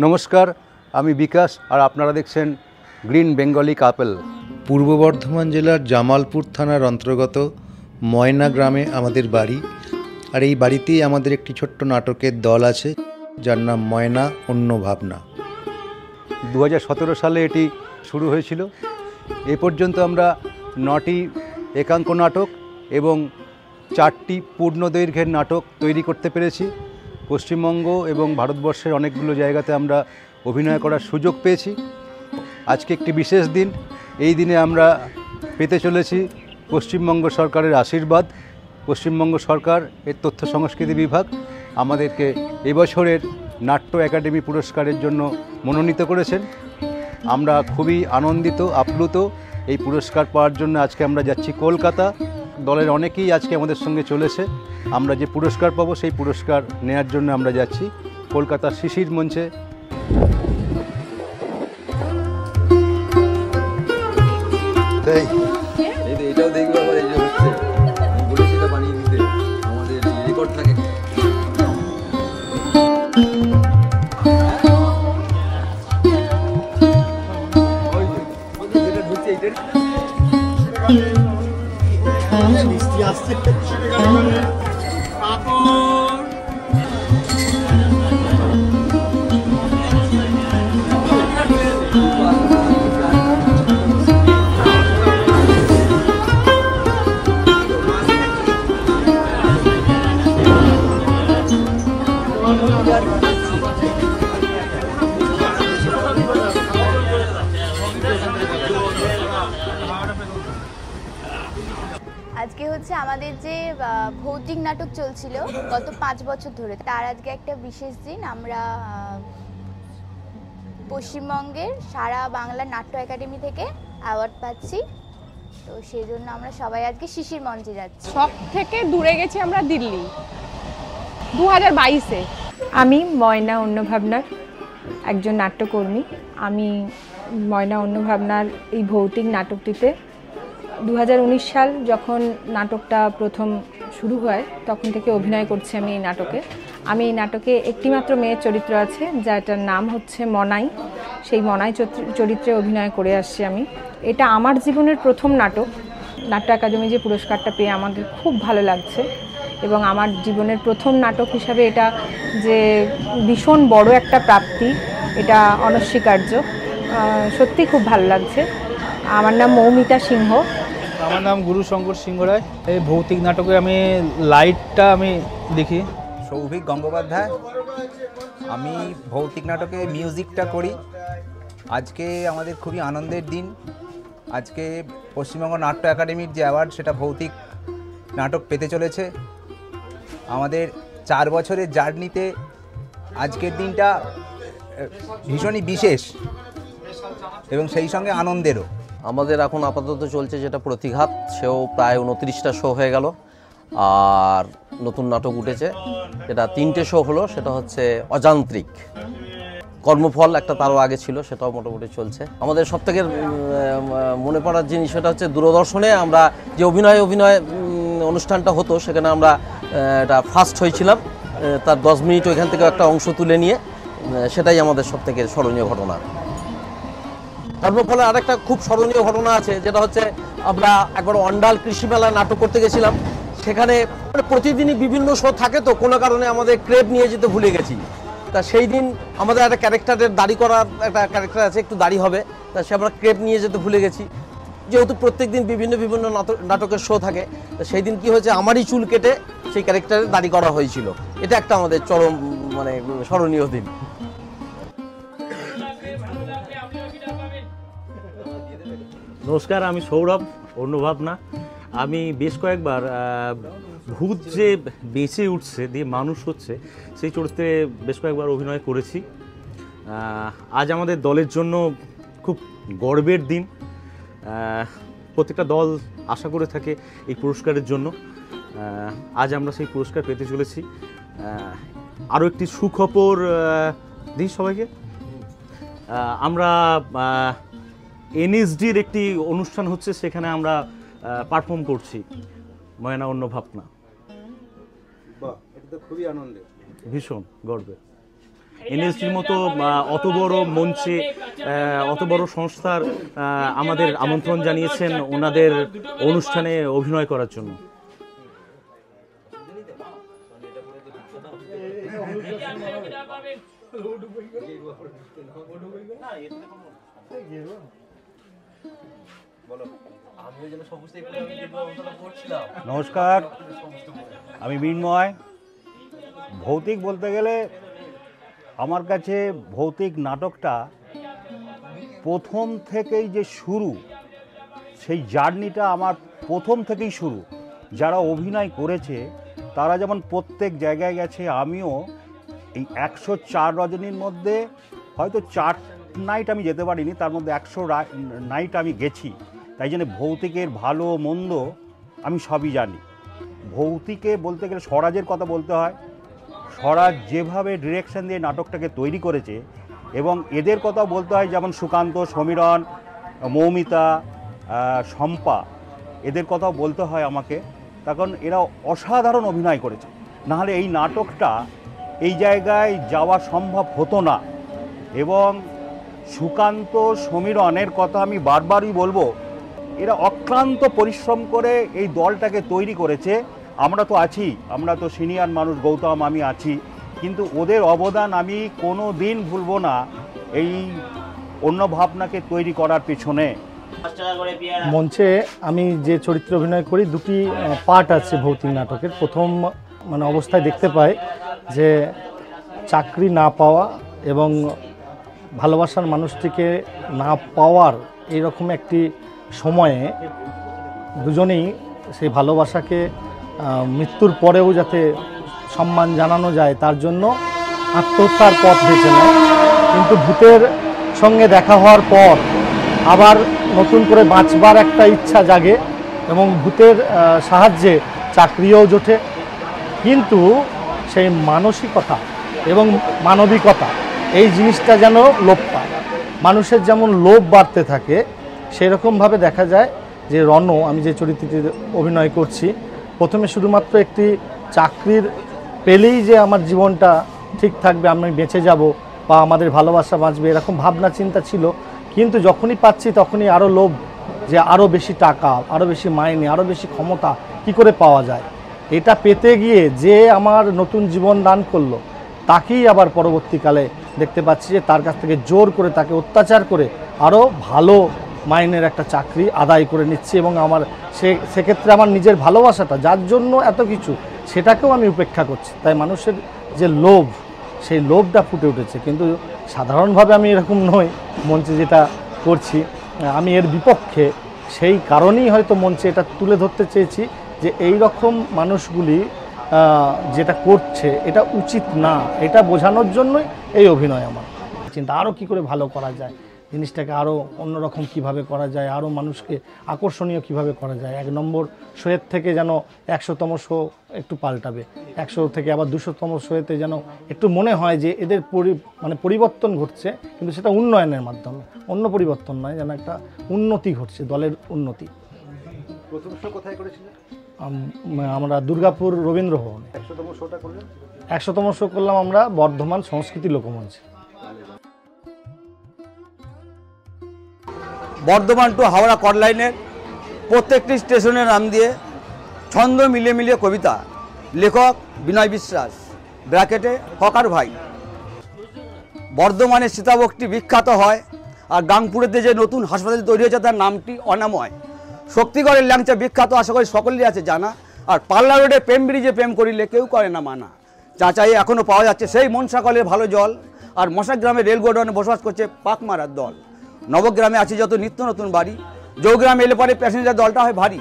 নমস্কার, আমি বিকাশ আর আপনারা দেখছেন গ্রিন বেঙ্গলি কাপল। পূর্ব বর্ধমান জেলার জামালপুর থানার অন্তর্গত ময়না গ্রামে আমাদের বাড়ি। আর এই বাড়িতেই আমাদের একটি ছোট্ট নাটকের দল আছে, যার নাম ময়না অন্য ভাবনা। 2017 সালে এটি শুরু হয়েছিল। এ পর্যন্ত আমরা 9টি একাঙ্ক নাটক এবং 4টি পূর্ণদৈর্ঘ্যের নাটক তৈরি করতে পেরেছি। পশ্চিমবঙ্গ এবং ভারতবর্ষের অনেকগুলো জায়গাতে আমরা অভিনয় করার সুযোগ পেয়েছি। আজকে একটি বিশেষ দিন। এই দিনে আমরা পেতে চলেছি পশ্চিমবঙ্গ সরকারের আশীর্বাদ। পশ্চিমবঙ্গ সরকার এর তথ্য সংস্কৃতি বিভাগ আমাদেরকে এবছরের নাট্য একাডেমি পুরস্কারের জন্য মনোনীত করেছেন। আমরা খুবই আনন্দিত, আপ্লুত এই পুরস্কার পাওয়ার জন্য। আজকে আমরা যাচ্ছি কলকাতা। দলের অনেকেই আজকে আমাদের সঙ্গে চলেছে। আমরা যে পুরস্কার পাবো সেই পুরস্কার নেয়ার জন্য আমরা যাচ্ছি কলকাতার শিশির মঞ্চে। এটাও দেখবো আবার, এই যে হচ্ছে বলে সেটা বানিয়ে দিতে আমাদের রেকর্ড থাকে। আজকে হচ্ছে আমাদের যে ভৌতিক নাটক চলছিল গত 5 বছর ধরে, তার আজকে একটা বিশেষ দিন। আমরা পশ্চিমবঙ্গের সারা বাংলা নাট্য একাডেমি থেকে অ্যাওয়ার্ড পাচ্ছি, তো সেই জন্য আমরা সবাই আজকে শিশির মঞ্চে যাচ্ছি। সব থেকে দূরে গেছি আমরা দিল্লি 2022-এ। আমি ময়না অন্য ভাবনার একজন নাট্যকর্মী। আমি ময়না অন্য ভাবনার এই ভৌতিক নাটকটিতে 2019 সাল যখন নাটকটা প্রথম শুরু হয় তখন থেকে অভিনয় করছি আমি এই নাটকে। আমি এই নাটকে একটিমাত্র মেয়ের চরিত্র আছে, যাটার নাম হচ্ছে মনাই। সেই মনাই চরিত্রে অভিনয় করে আসছি আমি। এটা আমার জীবনের প্রথম নাটক। নাট্য একাডেমি যে পুরস্কারটা পেয়ে আমাদের খুব ভালো লাগছে, এবং আমার জীবনের প্রথম নাটক হিসাবে এটা যে ভীষণ বড় একটা প্রাপ্তি, এটা অনস্বীকার্য। সত্যি খুব ভালো লাগছে। আমার নাম মৌমিতা সিংহ। আমার নাম গুরু শঙ্কর সিংহ রায়। এই ভৌতিক নাটকে আমি লাইটটা দেখি। সৌভিক গঙ্গোপাধ্যায়। আমি ভৌতিক নাটকে মিউজিকটা করি। আজকে আমাদের খুবই আনন্দের দিন। আজকে পশ্চিমবঙ্গ নাট্য একাডেমির যে অ্যাওয়ার্ড, সেটা ভৌতিক নাটক পেতে চলেছে। আমাদের 4 বছরের জার্নিতে আজকের দিনটা ভীষণই বিশেষ এবং সেই সঙ্গে আনন্দেরও। আমাদের এখন আপাতত চলছে যেটা প্রতিঘাত, সেও প্রায় 29টা শো হয়ে গেল। আর নতুন নাটক উঠেছে, যেটা 3টে শো হলো, সেটা হচ্ছে অযান্ত্রিক। কর্মফল একটা তারও আগে ছিল, সেটাও মোটামুটি চলছে। আমাদের সবথেকে মনে পড়ার জিনিস সেটা হচ্ছে দূরদর্শনে আমরা যে অভিনয় অনুষ্ঠানটা হতো, সেখানে আমরা এটা ফার্স্ট হয়েছিলাম। তার 10 মিনিট ওইখান থেকে একটা অংশ তুলে নিয়ে, সেটাই আমাদের সবথেকে স্মরণীয় ঘটনা। কর্মফলে আরেকটা খুব স্মরণীয় ঘটনা আছে, যেটা হচ্ছে আমরা একবার অন্ডাল কৃষি মেলায় নাটক করতে গেছিলাম। সেখানে প্রতিদিনই বিভিন্ন শো থাকে, তো কোনো কারণে আমাদের ক্রেপ নিয়ে যেতে ভুলে গেছি। তা সেই দিন আমাদের একটা ক্যারেক্টারের দাড়ি করার একটা ক্যারেক্টার আছে, একটু দাড়ি হবে, তা সে আমরা ক্রেপ নিয়ে যেতে ভুলে গেছি। যেহেতু প্রত্যেক দিন বিভিন্ন নাটকের শো থাকে, তা সেই দিন কী হয়েছে, আমারই চুল কেটে সেই ক্যারেক্টারের দাড়ি করা হয়েছিল। এটা একটা আমাদের চরম স্মরণীয় দিন। নমস্কার, আমি সৌরভ অন্য ভাবনা। আমি বেশ কয়েকবার ভূত যে বেঁচে উঠছে দিয়ে মানুষ হচ্ছে, সেই চরিত্রে বেশ কয়েকবার অভিনয় করেছি। আজ আমাদের দলের জন্য খুব গর্বের দিন। প্রত্যেকটা দল আশা করে থাকে এই পুরস্কারের জন্য। আজ আমরা সেই পুরস্কার পেতে চলেছি। আরও একটি সুখবর দিই সবাইকে। আমরা এনএসডির একটি অনুষ্ঠান হচ্ছে, সেখানে আমরা পারফর্ম করছি ময়না অন্য ভাবনা। বাহ, এটা তো খুবই আনন্দের। ভীষণ গর্বের। এনএসডির মতো অত বড় মঞ্চে অত বড় সংস্থার আমাদের আমন্ত্রণ জানিয়েছেন ওনাদের অনুষ্ঠানে অভিনয় করার জন্য। নমস্কার, আমি মৃন্ময়। ভৌতিক বলতে গেলে আমার কাছে ভৌতিক নাটকটা প্রথম থেকেই যে শুরু, সেই জার্নিটা আমার প্রথম থেকেই শুরু। যারা অভিনয় করেছে তারা যেমন প্রত্যেক জায়গায় গেছে, আমিও এই 104 রজনীর মধ্যে হয়তো 4 নাইট আমি যেতে পারিনি, তার মধ্যে 100 নাইট আমি গেছি। তাই জন্য ভৌতিকের ভালো মন্দ আমি সবই জানি। ভৌতিকে বলতে গেলে স্বরাজের কথা বলতে হয়। স্বরাজ যেভাবে ডিরেকশন দিয়ে নাটকটাকে তৈরি করেছে, এবং এদের কথাও বলতে হয়, যেমন সুকান্ত, সমীরণ, মৌমিতা, শম্পা, এদের কথাও বলতে হয় আমাকে, কারণ এরা অসাধারণ অভিনয় করেছে। নাহলে এই নাটকটা এই জায়গায় যাওয়া সম্ভব হতো না। এবং সুকান্ত, সমীরণের কথা আমি বারবারই বলবো, এরা অক্লান্ত পরিশ্রম করে এই দলটাকে তৈরি করেছে। আমরা তো আছি, আমরা তো সিনিয়র মানুষ, গৌতম, আমি আছি, কিন্তু ওদের অবদান আমি কোনো দিন ভুলবো না এই অন্য ভাবনাকে তৈরি করার পিছনে। মঞ্চে আমি যে চরিত্র অভিনয় করি, দুটি পার্ট আছে ভৌতিক নাটকের। প্রথম অবস্থায় দেখতে পাই যে চাকরি না পাওয়া এবং ভালোবাসার মানুষটিকে না পাওয়ার এইরকম একটি সময়ে দুজনেই সেই ভালোবাসাকে মৃত্যুর পরেও যাতে সম্মান জানানো যায় তার জন্য আত্মহত্যার পথ বেছে নেয়। কিন্তু ভূতের সঙ্গে দেখা হওয়ার পর আবার নতুন করে বাঁচবার একটা ইচ্ছা জাগে এবং ভূতের সাহায্যে চাকরিও জোটে। কিন্তু সেই মানসিকতা এবং মানবিকতা এই জিনিসটা যেন লোপ পায়। মানুষের যেমন লোভ বাড়তে থাকে, সেরকমভাবে দেখা যায় যে রণ, আমি যে চরিত্রটি অভিনয় করছি, প্রথমে শুধুমাত্র একটি চাকরির পেলেই যে আমার জীবনটা ঠিক থাকবে, আমি বেঁচে যাব বা আমাদের ভালোবাসা বাঁচবে, এরকম ভাবনা চিন্তা ছিল। কিন্তু যখনই পাচ্ছি তখনই আরও লোভ, যে আরও বেশি টাকা, আরও বেশি মাইনে, আরও বেশি ক্ষমতা কি করে পাওয়া যায়। এটা পেতে গিয়ে যে আমার নতুন জীবন দান করলো, তাকেই আবার পরবর্তীকালে দেখতে পাচ্ছি যে তার কাছ থেকে জোর করে, তাকে অত্যাচার করে আরও ভালো মাইনের একটা চাকরি আদায় করে নিচ্ছি। এবং আমার সেক্ষেত্রে আমার নিজের ভালোবাসাটা, যার জন্য এত কিছু, সেটাকেও আমি উপেক্ষা করছি। তাই মানুষের যে লোভ, সেই লোভটা ফুটে উঠেছে। কিন্তু সাধারণভাবে আমি এরকম নই, মঞ্চে যেটা করছি আমি এর বিপক্ষে। সেই কারণেই হয়তো মঞ্চে এটা তুলে ধরতে চেয়েছি যে এই রকম মানুষগুলি যেটা করছে এটা উচিত না, এটা বোঝানোর জন্যই এই অভিনয়। আমার চিন্তা আরও কী করে ভালো করা যায়, জিনিসটাকে আরও অন্যরকম কিভাবে করা যায়, আরও মানুষকে আকর্ষণীয় কিভাবে করা যায়। 1 নম্বর শোয়ের থেকে যেন 100তম শো একটু পাল্টাবে, 100 থেকে আবার 200তম শোয়েতে যেন একটু মনে হয় যে এদের পরিবর্তন ঘটছে, কিন্তু সেটা উন্নয়নের মাধ্যমে, অন্য পরিবর্তন নয়, যেন একটা উন্নতি ঘটছে, দলের উন্নতি। প্রথম শো কোথায় করেছিলেন? আমরা দুর্গাপুর রবীন্দ্র ভবনে। 100তম শোটা করলেন? 100তম শো করলাম আমরা বর্ধমান সংস্কৃতি লোকমঞ্চে। বর্ধমান টু হাওড়া কট লাইনের প্রত্যেকটি স্টেশনের নাম দিয়ে ছন্দ মিলিয়ে মিলিয়ে কবিতা, লেখক বিনয় বিশ্বাস, ব্র্যাকেটে হকার ভাই। বর্ধমানের সীতাভোগটি বিখ্যাত হয়, আর গাংপুরেতে যে নতুন হাসপাতাল তৈরি হয়েছে তার নামটি অনাময়। শক্তিগড়ের ল্যাংচা বিখ্যাত, আশা করি সকলেরই আছে জানা। আর পাল্লা রোডে প্রেম ব্রিজে প্রেম করিলে কেউ করে না মানা। চাচাই এখনও পাওয়া যাচ্ছে সেই মনসা কলের ভালো জল। আর মশা গ্রামে রেল গোডাউনে বসবাস করছে পাক মারার দল। নবগ্রামে আছে যত নিত্য নতুন বাড়ি, জৌগ্রামে এলে পরে প্যাসেঞ্জার দলটা হয় ভারী।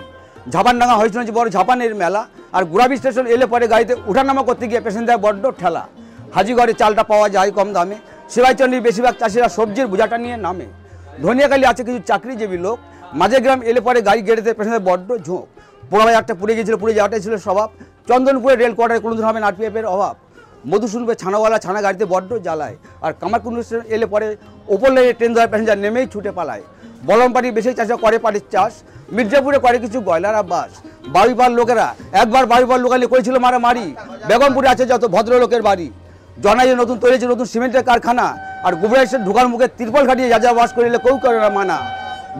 ঝাপানডাঙ্গা হয়েছিল বড় ঝাপানের মেলা, আর গুড়াবি স্টেশন এলে পরে গাড়িতে উঠানামা করতে গিয়ে প্যাসেঞ্জার বড্ড ঠেলা। হাজিগড়ে চালটা পাওয়া যায় কম দামে, শিবাইচন্ডীর বেশিরভাগ চাষিরা সবজির বোঝাটা নিয়ে নামে। ধনিয়াখালী আছে কিছু চাকরিজীবী লোক, মাঝে গ্রাম এলে পরে গাড়ি গেড়েতে প্যাসেঞ্জার বড্ড ঝোঁক। পোড়াবাজারটা পুড়ে গিয়েছিল, পুড়ে যাওয়াটাই ছিল স্বভাব। চন্দনপুরে রেল কোয়ার্টারে কোনোদিন হবে আরপিএফের অভাব। মধুসূদনপুরে ছানাওয়ালা ছানা গাড়িতে বড্ড জ্বালায়। আর কামারকুণ্ড স্টেশন এলে পরে ওপর লাইনে ট্রেন ধরে প্যাসেঞ্জার নেমেই ছুটে পালায়। বলমপাড়ি বেশি চাষা করে পাড়ির চাষ, মির্জাপুরে করে কিছু গয়লার আবাস। বাড়িপার লোকেরা একবার বাড়িপার লোকালি করেছিল মারামারি। বেগমপুরে আছে যত ভদ্রলোকের বাড়ি, জনাই নতুন তৈরি হয়েছে নতুন সিমেন্টের কারখানা, আর গুবরাইসের ঢোকার মুখে তিরপল খাটিয়ে যা যা বাস করিলে কেউ করে না মানা।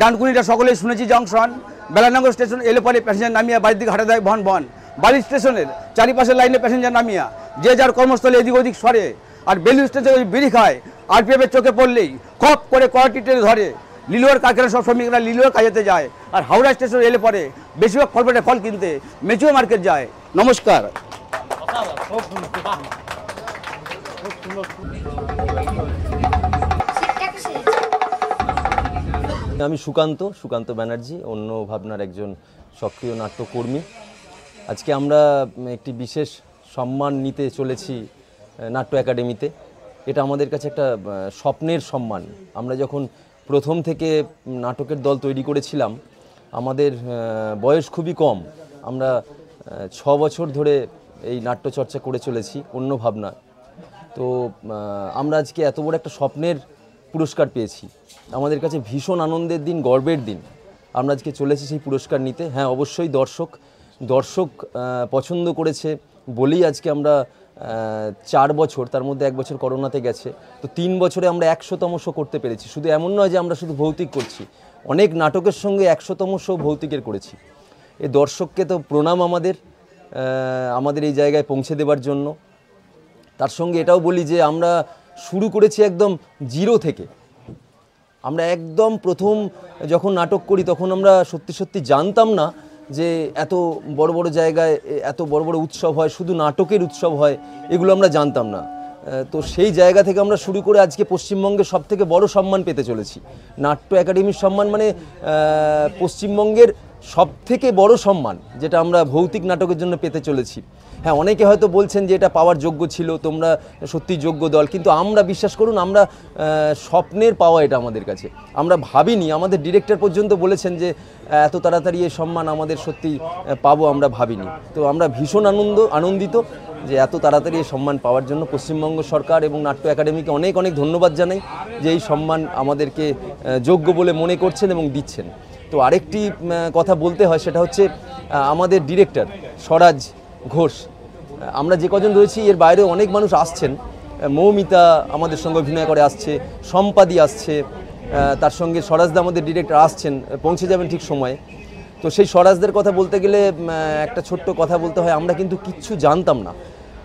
ডানকুনিটা সকলেই শুনেছি জংশন, বেলানগর স্টেশন এলে পরে প্যাসেঞ্জার নামিয়া বাড়ির দিকে হাঁটা দেয় বন বন। বাড়ি স্টেশনের চারিপাশের লাইনে প্যাসেঞ্জার নামিয়া যে যার কর্মস্থলে এদিক ওদিক সরে, আর বেলু স্টেশনে ওই বিড়ি খায়, আরপিএফের চোখে পড়লেই খপ করে কড়াটি টেনে ধরে। লিলুয়ার কারখানা সব শ্রমিকরা লিলুয়ার কাজেতে যায়, আর হাওড়া স্টেশন এলে পরে বেশিরভাগ ফলপেটে ফল কিনতে মেচুয়া মার্কেট যায়। নমস্কার। আমি সুকান্ত ব্যানার্জি, অন্য ভাবনার একজন সক্রিয় নাট্যকর্মী। আজকে আমরা একটি বিশেষ সম্মান নিতে চলেছি নাট্য একাডেমিতে। এটা আমাদের কাছে একটা স্বপ্নের সম্মান। আমরা যখন প্রথম থেকে নাটকের দল তৈরি করেছিলাম, আমাদের বয়স খুবই কম। আমরা 6 বছর ধরে এই নাট্যচর্চা করে চলেছি অন্য ভাবনা। তো আমরা আজকে এত বড় একটা স্বপ্নের পুরস্কার পেয়েছি, আমাদের কাছে ভীষণ আনন্দের দিন, গর্বের দিন। আমরা আজকে চলেছি সেই পুরস্কার নিতে। হ্যাঁ, অবশ্যই দর্শক পছন্দ করেছে বলেই আজকে আমরা 4 বছর, তার মধ্যে 1 বছর করোনাতে গেছে, তো 3 বছরে আমরা 100তম শো করতে পেরেছি। শুধু এমন নয় যে আমরা শুধু ভৌতিক করছি, অনেক নাটকের সঙ্গে 100তম শো ভৌতিকের করেছি। এই দর্শককে তো প্রণাম আমাদের এই জায়গায় পৌঁছে দেবার জন্য। তার সঙ্গে এটাও বলি যে আমরা শুরু করেছি একদম জিরো থেকে। আমরা একদম প্রথম যখন নাটক করি তখন আমরা সত্যি জানতাম না যে এত বড় বড় জায়গায় এত বড় বড় উৎসব হয়, শুধু নাটকের উৎসব হয়, এগুলো আমরা জানতাম না। তো সেই জায়গা থেকে আমরা শুরু করে আজকে পশ্চিমবঙ্গের সবথেকে বড় সম্মান পেতে চলেছি। নাট্য একাডেমির সম্মান মানে পশ্চিমবঙ্গের সবথেকে বড় সম্মান, যেটা আমরা ভৌতিক নাটকের জন্য পেতে চলেছি। হ্যাঁ, অনেকে হয়তো বলছেন যে এটা পাওয়ার যোগ্য ছিল, তোমরা সত্যি যোগ্য দল, কিন্তু আমরা বিশ্বাস করুন আমরা স্বপ্নের পাওয়া এটা আমাদের কাছে। আমরা ভাবিনি, আমাদের ডিরেক্টর পর্যন্ত বলেছেন যে এত তাড়াতাড়ি এই সম্মান আমাদের সত্যি পাবো, আমরা ভাবিনি। তো আমরা ভীষণ আনন্দিত যে এত তাড়াতাড়ি এই সম্মান পাওয়ার জন্য পশ্চিমবঙ্গ সরকার এবং নাট্য একাডেমিকে অনেক ধন্যবাদ জানাই যে এই সম্মান আমাদেরকে যোগ্য বলে মনে করছেন এবং দিচ্ছেন। তো আরেকটি কথা বলতে হয়, সেটা হচ্ছে আমাদের ডিরেক্টর স্বরাজ ঘোষ। আমরা যে কজন রয়েছি এর বাইরেও অনেক মানুষ আসছেন। মৌমিতা আমাদের সঙ্গে অভিনয় করে আসছে, সম্পাদি আসছে, তার সঙ্গে স্বরাজদা আমাদের ডিরেক্টর আসছেন, পৌঁছে যাবেন ঠিক সময়ে। তো সেই স্বরাজদের কথা বলতে গেলে একটা ছোট্ট কথা বলতে হয়, আমরা কিন্তু কিচ্ছু জানতাম না।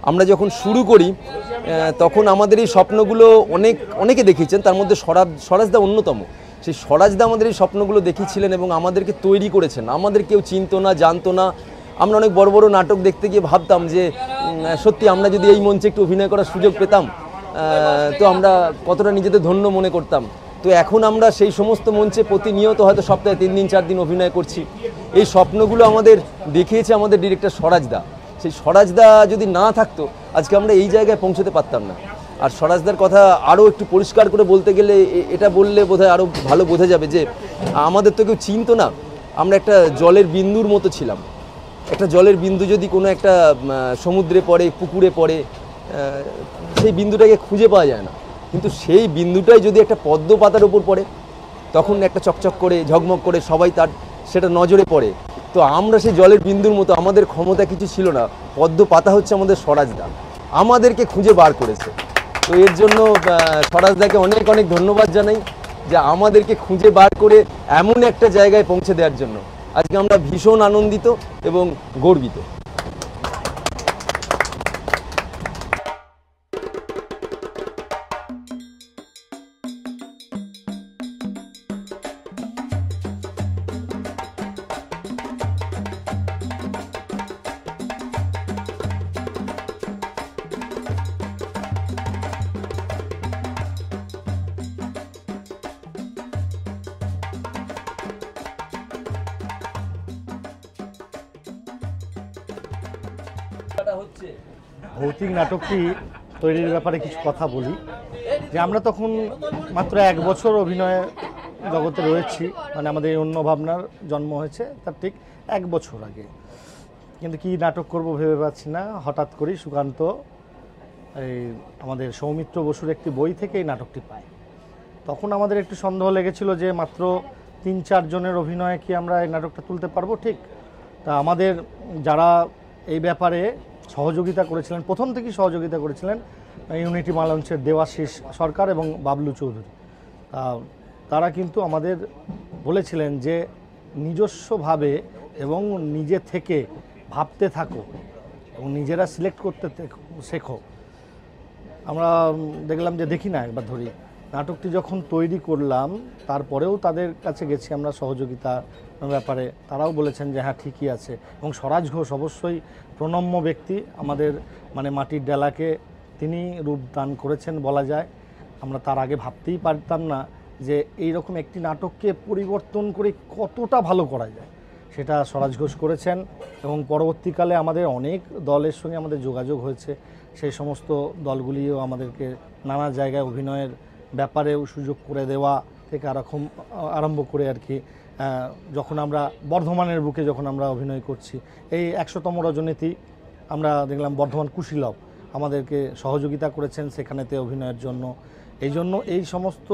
আমরা যখন শুরু করি তখন আমাদের এই স্বপ্নগুলো অনেকে দেখিয়েছেন, তার মধ্যে স্বরাজদা অন্যতম। সেই স্বরাজদা আমাদের এই স্বপ্নগুলো দেখিয়েছিলেন এবং আমাদেরকে তৈরি করেছেন। আমাদের কেউ চিনতো না, জানতো না। আমরা অনেক বড় বড় নাটক দেখতে গিয়ে ভাবতাম যে সত্যি আমরা যদি এই মঞ্চে একটু অভিনয় করার সুযোগ পেতাম তো আমরা কতটা নিজেদের ধন্য মনে করতাম। তো এখন আমরা সেই সমস্ত মঞ্চে প্রতিনিয়ত হয়তো সপ্তাহে 3 দিন 4 দিন অভিনয় করছি। এই স্বপ্নগুলো আমাদের দেখিয়েছে আমাদের ডিরেক্টর স্বরাজদা। সেই স্বরাজদা যদি না থাকতো আজকে আমরা এই জায়গায় পৌঁছতে পারতাম না। আর স্বরাজদার কথা আরও একটু পরিষ্কার করে বলতে গেলে, এটা বললে বোধহয় আরও ভালো বোঝা যাবে যে আমাদের তো কেউ চিনতো না। আমরা একটা জলের বিন্দুর মতো ছিলাম। একটা জলের বিন্দু যদি কোনো একটা সমুদ্রে পড়ে, পুকুরে পড়ে, সেই বিন্দুটাকে খুঁজে পাওয়া যায় না। কিন্তু সেই বিন্দুটাই যদি একটা পদ্ম পাতার উপর পড়ে, তখন একটা চকচক করে ঝকমক করে সবাই সেটা নজরে পড়ে। তো আমরা সেই জলের বিন্দুর মতো, আমাদের ক্ষমতা কিছু ছিল না। পদ্ম পাতা হচ্ছে আমাদের স্বরাজদা, আমাদেরকে খুঁজে বার করেছে। তো এর জন্য স্বরাজদাকে অনেক ধন্যবাদ জানাই যে আমাদেরকে খুঁজে বার করে এমন একটা জায়গায় পৌঁছে দেওয়ার জন্য। আজকে আমরা ভীষণ আনন্দিত এবং গর্বিত। ভৌতিক নাটকটি তৈরির ব্যাপারে কিছু কথা বলি। যে আমরা তখন মাত্র 1 বছর অভিনয় জগতে রয়েছি, মানে আমাদের অন্য ভাবনার জন্ম হয়েছে তার ঠিক 1 বছর আগে। কিন্তু কি নাটক করব ভেবে পাচ্ছি না। হঠাৎ করেই সুকান্ত আমাদের সৌমিত্র বসুর একটি বই থেকে এই নাটকটি পায়। তখন আমাদের একটু সন্দেহ লেগেছিল যে মাত্র 3-4 জনের অভিনয়ে কি আমরা এই নাটকটা তুলতে পারবো। ঠিক তা আমাদের যারা এই ব্যাপারে সহযোগিতা করেছিলেন, প্রথম থেকেই সহযোগিতা করেছিলেন, ইউনিটি মঞ্চের দেবাশিস সরকার এবং বাবলু চৌধুরী। তারা কিন্তু আমাদের বলেছিলেন যে নিজস্বভাবে এবং নিজে থেকে ভাবতে থাকো এবং নিজেরা সিলেক্ট করতে শেখো। আমরা দেখলাম যে দেখি না একবার ধরি নাটকটি যখন তৈরি করলাম তারপরেও তাদের কাছে গেছি আমরা সহযোগিতার ব্যাপারে, তারাও বলেছেন যে হ্যাঁ ঠিকই আছে। এবং স্বরাজ ঘোষ অবশ্যই প্রণম্য ব্যক্তি, আমাদের মানে মাটির ডেলাকে তিনি রূপদান করেছেন বলা যায়। আমরা তার আগে ভাবতেই পারতাম না যে এই রকম একটি নাটককে পরিবর্তন করে কতটা ভালো করা যায়, সেটা স্বরাজ ঘোষ করেছেন। এবং পরবর্তীকালে আমাদের অনেক দলের সঙ্গে আমাদের যোগাযোগ হয়েছে, সেই সমস্ত দলগুলিও আমাদেরকে নানা জায়গায় অভিনয়ের ব্যাপারেও সুযোগ করে দেওয়া থেকে আরম্ভ করে আর কি যখন আমরা বর্ধমানের বুকে যখন আমরা অভিনয় করছি, এই 100তম রজনীতি আমরা দেখলাম বর্ধমান কুশীলব আমাদেরকে সহযোগিতা করেছেন সেখানেতে অভিনয়ের জন্য। এই জন্য এই সমস্ত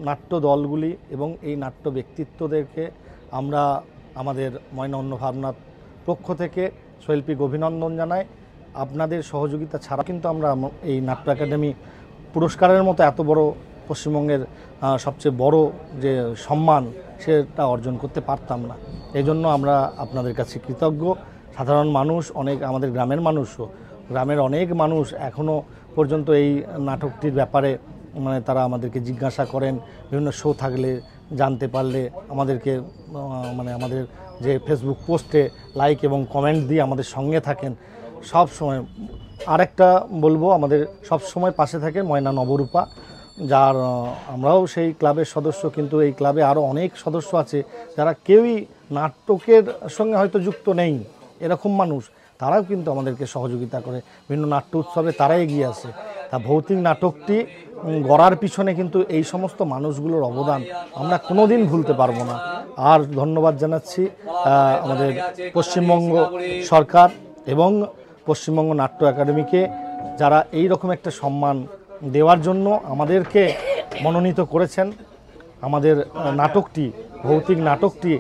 নাট্য দলগুলি এবং এই নাট্য ব্যক্তিত্বদেরকে আমরা আমাদের ময়না অন্য ভাবনার পক্ষ থেকে শৈল্পিক অভিনন্দন জানাই। আপনাদের সহযোগিতা ছাড়া কিন্তু আমরা এই নাট্য একাডেমি পুরস্কারের মতো এত বড় পশ্চিমবঙ্গের সবচেয়ে বড় যে সম্মান সেটা অর্জন করতে পারতাম না। এই জন্য আমরা আপনাদের কাছে কৃতজ্ঞ। সাধারণ মানুষ, অনেক আমাদের গ্রামের মানুষও, গ্রামের অনেক মানুষ এখনও পর্যন্ত এই নাটকটির ব্যাপারে মানে তারা আমাদেরকে জিজ্ঞাসা করেন, বিভিন্ন শো থাকলে জানতে পারলে আমাদেরকে মানে আমাদের যে ফেসবুক পোস্টে লাইক এবং কমেন্ট দিয়ে আমাদের সঙ্গে থাকেন সব সময়। আরেকটা বলবো, আমাদের সব সময় পাশে থাকে ময়না নবরূপা, যার আমরাও সেই ক্লাবের সদস্য, কিন্তু এই ক্লাবে আরও অনেক সদস্য আছে যারা কেউই নাটকের সঙ্গে হয়তো যুক্ত নেই, এরকম মানুষ, তারাও কিন্তু আমাদেরকে সহযোগিতা করে বিভিন্ন নাট্য উৎসবে তারা এগিয়ে আসে। তা ভৌতিক নাটকটি গড়ার পিছনে কিন্তু এই সমস্ত মানুষগুলোর অবদান আমরা কোনো দিন ভুলতে পারবো না। আর ধন্যবাদ জানাচ্ছি আমাদের পশ্চিমবঙ্গ সরকার এবং পশ্চিমবঙ্গ নাট্য একাডেমিকে, যারা এই রকম একটা সম্মান দেওয়ার জন্য আমাদেরকে মনোনীত করেছেন। আমাদের নাটকটি, ভৌতিক নাটকটি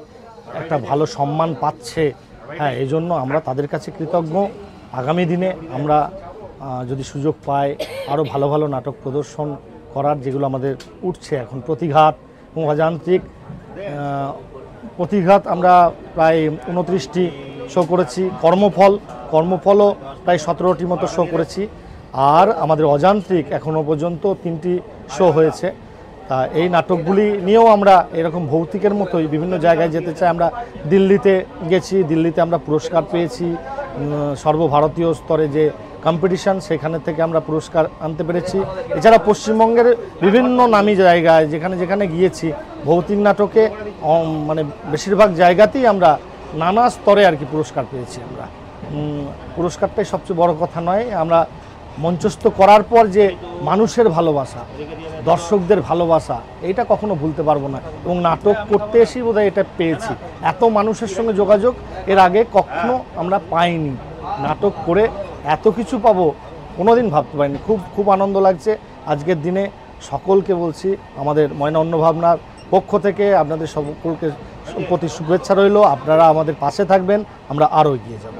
একটা ভালো সম্মান পাচ্ছে, হ্যাঁ, এই জন্য আমরা তাদের কাছে কৃতজ্ঞ। আগামী দিনে আমরা যদি সুযোগ পাই আরও ভালো ভালো নাটক প্রদর্শন করার, যেগুলো আমাদের উঠছে এখন, প্রতিঘাত এবং অযান্ত্রিক। প্রতিঘাত আমরা প্রায় 29টি শো করেছি, কর্মফলও প্রায় 17টি মতো শো করেছি, আর আমাদের অযান্ত্রিক এখনও পর্যন্ত 3টি শো হয়েছে। তা এই নাটকগুলি নিয়েও আমরা এরকম ভৌতিকের মতোই বিভিন্ন জায়গায় যেতে চাই। আমরা দিল্লিতে গেছি, দিল্লিতে আমরা পুরস্কার পেয়েছি, সর্বভারতীয় স্তরে যে কম্পিটিশান সেখানে থেকে আমরা পুরস্কার আনতে পেরেছি। এছাড়া পশ্চিমবঙ্গের বিভিন্ন নামী জায়গায় যেখানে যেখানে গিয়েছি ভৌতিক নাটকে মানে বেশিরভাগ জায়গাতেই আমরা নানা স্তরে আর কি পুরস্কার পেয়েছি। আমরা পুরস্কারটাই সবচেয়ে বড় কথা নয়, আমরা মঞ্চস্থ করার পর যে মানুষের ভালোবাসা, দর্শকদের ভালোবাসা, এইটা কখনো ভুলতে পারবো না। এবং নাটক করতে এসেই বোধহয় এটা পেয়েছি, এত মানুষের সঙ্গে যোগাযোগ এর আগে কখনো আমরা পাইনি। নাটক করে এত কিছু পাবো কোনোদিন ভাবতে পারিনি। খুব আনন্দ লাগছে আজকের দিনে। সকলকে বলছি আমাদের ময়না অন্য ভাবনার পক্ষ থেকে আপনাদের সকলকে প্রতি শুভেচ্ছা রইল। আপনারা আমাদের পাশে থাকবেন, আমরা আরও এগিয়ে যাব।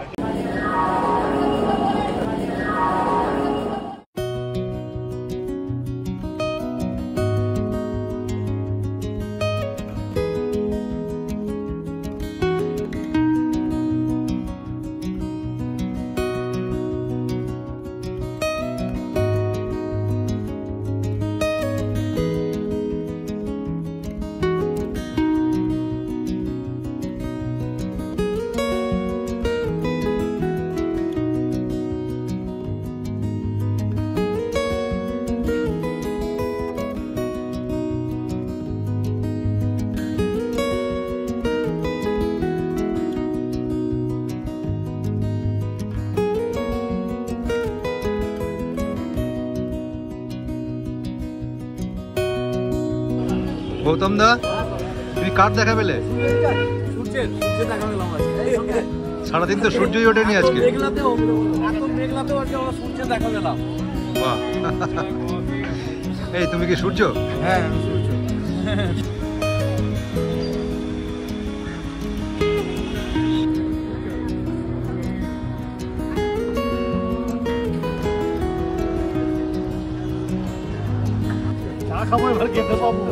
গৌতম দা, তুমি কার দেখা পেলে? সারাদিন তো সূর্যই ওঠেনি আজকে। বাহ, এই তুমি কি সূর্য? হ্যাঁ, খাবো এবার খেতে পাবো।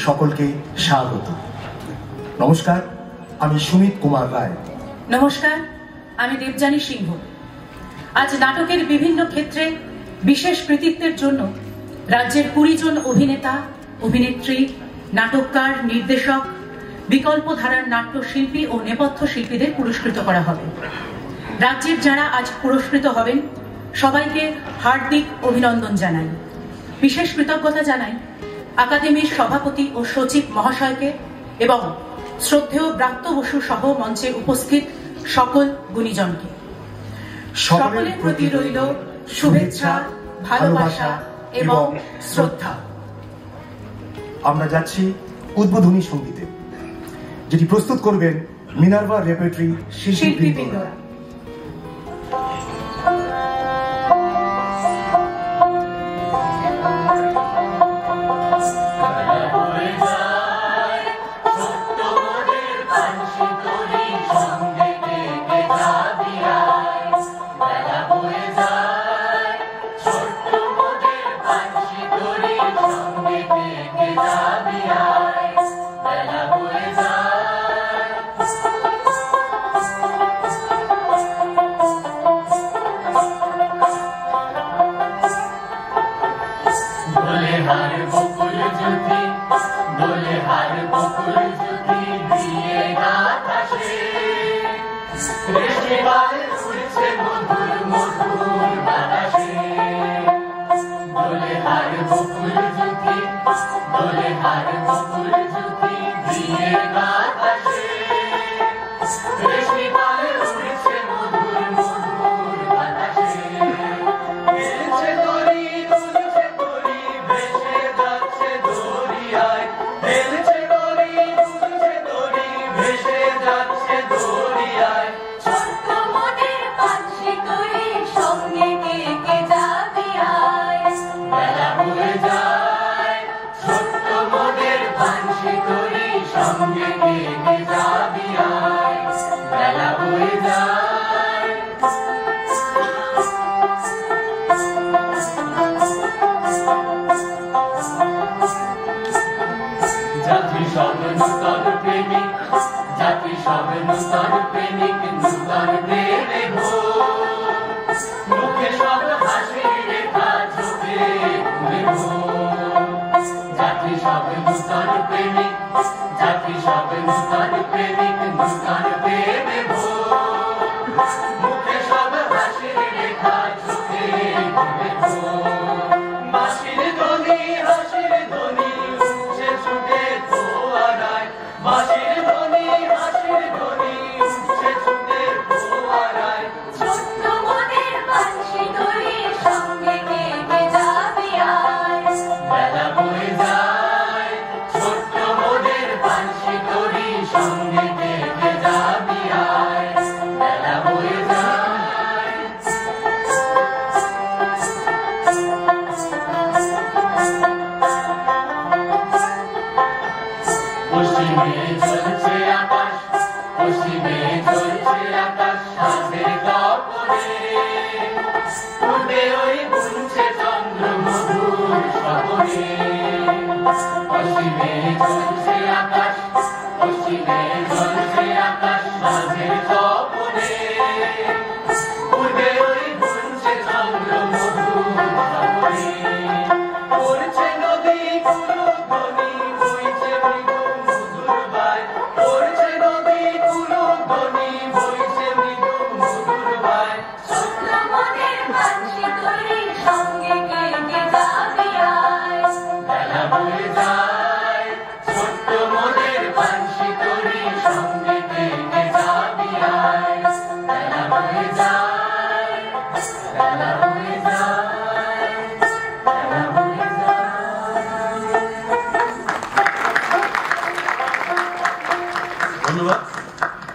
সকলকে স্বাগত। নমস্কার, আমি সুমিত কুমার রায়। নমস্কার, আমি দেবযানী সিংহ। আজ নাটকের বিভিন্ন ক্ষেত্রে বিশেষ কৃতিত্বের জন্য রাজ্যের 20 জন অভিনেতা, অভিনেত্রী, নাটককার, নির্দেশক, বিকল্প ধারার নাট্যশিল্পী ও নেপথ্য শিল্পীদের পুরস্কৃত করা হবে। রাজ্যের যারা আজ পুরস্কৃত হবেন সবাইকে হার্দিক অভিনন্দন জানাই। বিশেষ কৃতজ্ঞতা জানাই আকাদেমির সভাপতি ও সচিব মহাশয়কে এবং শ্রদ্ধেয় ব্রাত্য বসু সহ মঞ্চে উপস্থিত সকল গুণীজনকে। সকলের প্রতি রইল শুভেচ্ছা, ভালোবাসা এবং শ্রদ্ধা। আমরা যাচ্ছি উদ্বোধনী সঙ্গীতে, যেটি প্রস্তুত করবেন মিনার্ভা রেপার্টরি শিল্পীবৃন্দরা। পশ্চিমে ঝলছে আকাশ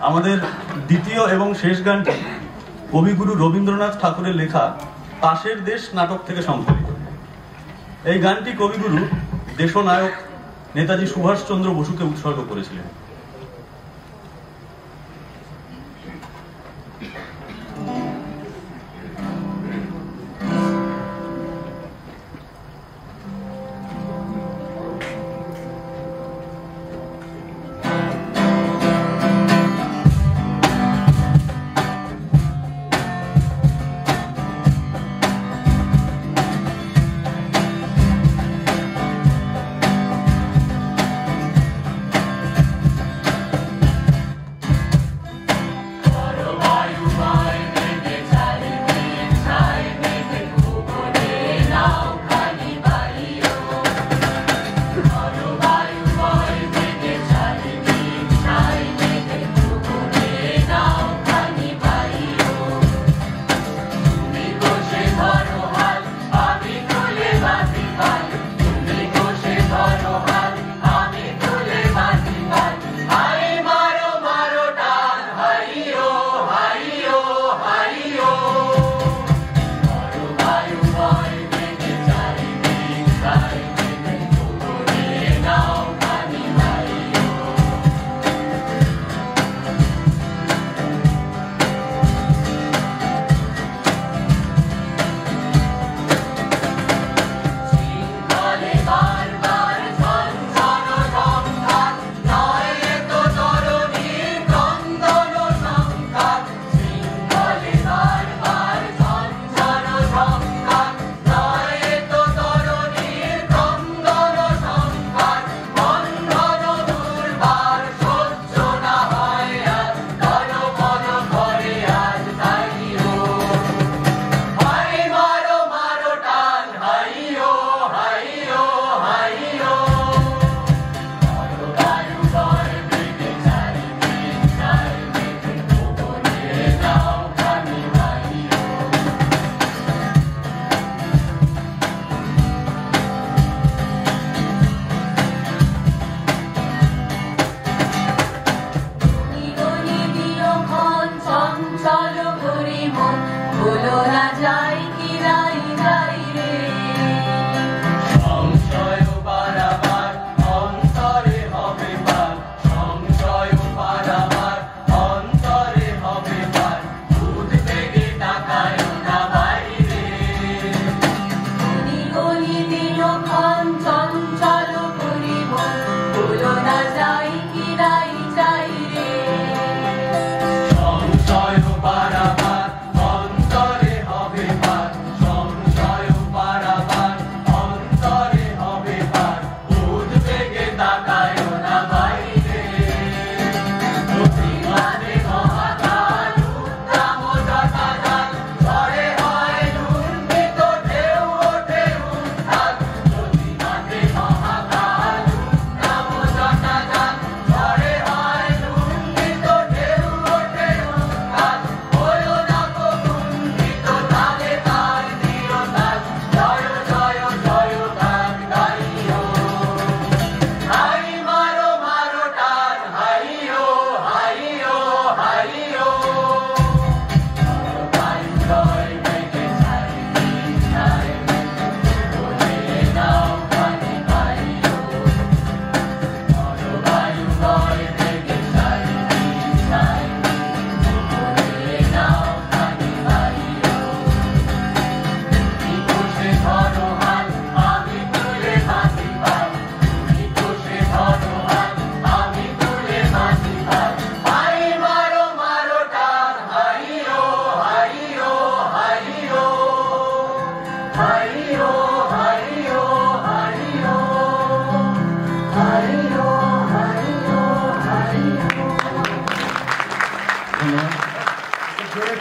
আমাদের দ্বিতীয় এবং শেষ গানটি কবিগুরু রবীন্দ্রনাথ ঠাকুরের লেখা পাশের দেশ নাটক থেকে সংকলিত। এই গানটি কবিগুরু দেশনায়ক নেতাজি সুভাষচন্দ্র বসুকে উৎসর্গ করেছিলেন।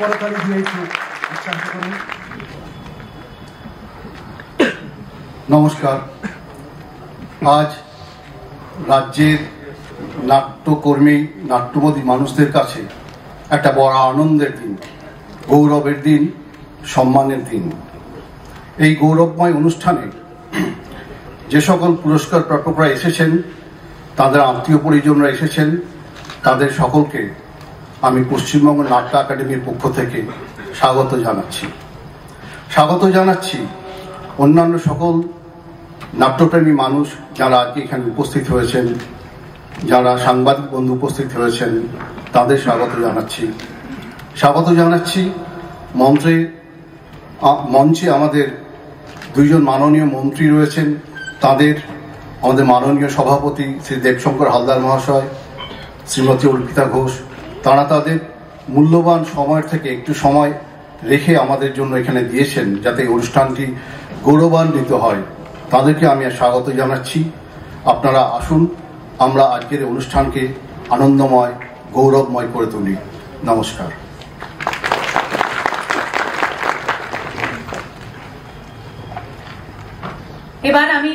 করতালি দিয়ে একটু উৎসাহিত করুন। নমস্কার। আজ রাজ্যের নাট্যকর্মী নাট্যবাদী মানুষদের কাছে একটা বড় আনন্দের দিন, গৌরবের দিন, সম্মানের দিন। এই গৌরবময় অনুষ্ঠানে যে সকল পুরস্কার প্রাপকরা এসেছেন, তাদের আত্মীয় পরিজনরা এসেছেন, তাদের সকলকে আমি পশ্চিমবঙ্গ নাট্য একাডেমির পক্ষ থেকে স্বাগত জানাচ্ছি। অন্যান্য সকল নাট্যপ্রেমী মানুষ যারা আজকে এখানে উপস্থিত হয়েছেন, যারা সাংবাদিক বন্ধু উপস্থিত হয়েছেন, তাদের স্বাগত জানাচ্ছি। মঞ্চে আমাদের দুইজন মাননীয় মন্ত্রী রয়েছেন, তাদের আমাদের মাননীয় সভাপতি শ্রী দেবশঙ্কর হালদার মহাশয়, শ্রীমতী অর্পিতা ঘোষ, তারা তাদের মূল্যবান সময়ের থেকে একটু সময় রেখে আমাদের জন্য এখানে দিয়েছেন যাতে অনুষ্ঠানটি গৌরবান্বিত হয়। তাদেরকে আমি স্বাগত জানাচ্ছি। আপনারা আসুন, আমরা আজকের অনুষ্ঠানকে আনন্দময়, গৌরবময় করে তুলি। নমস্কার। এবার আমি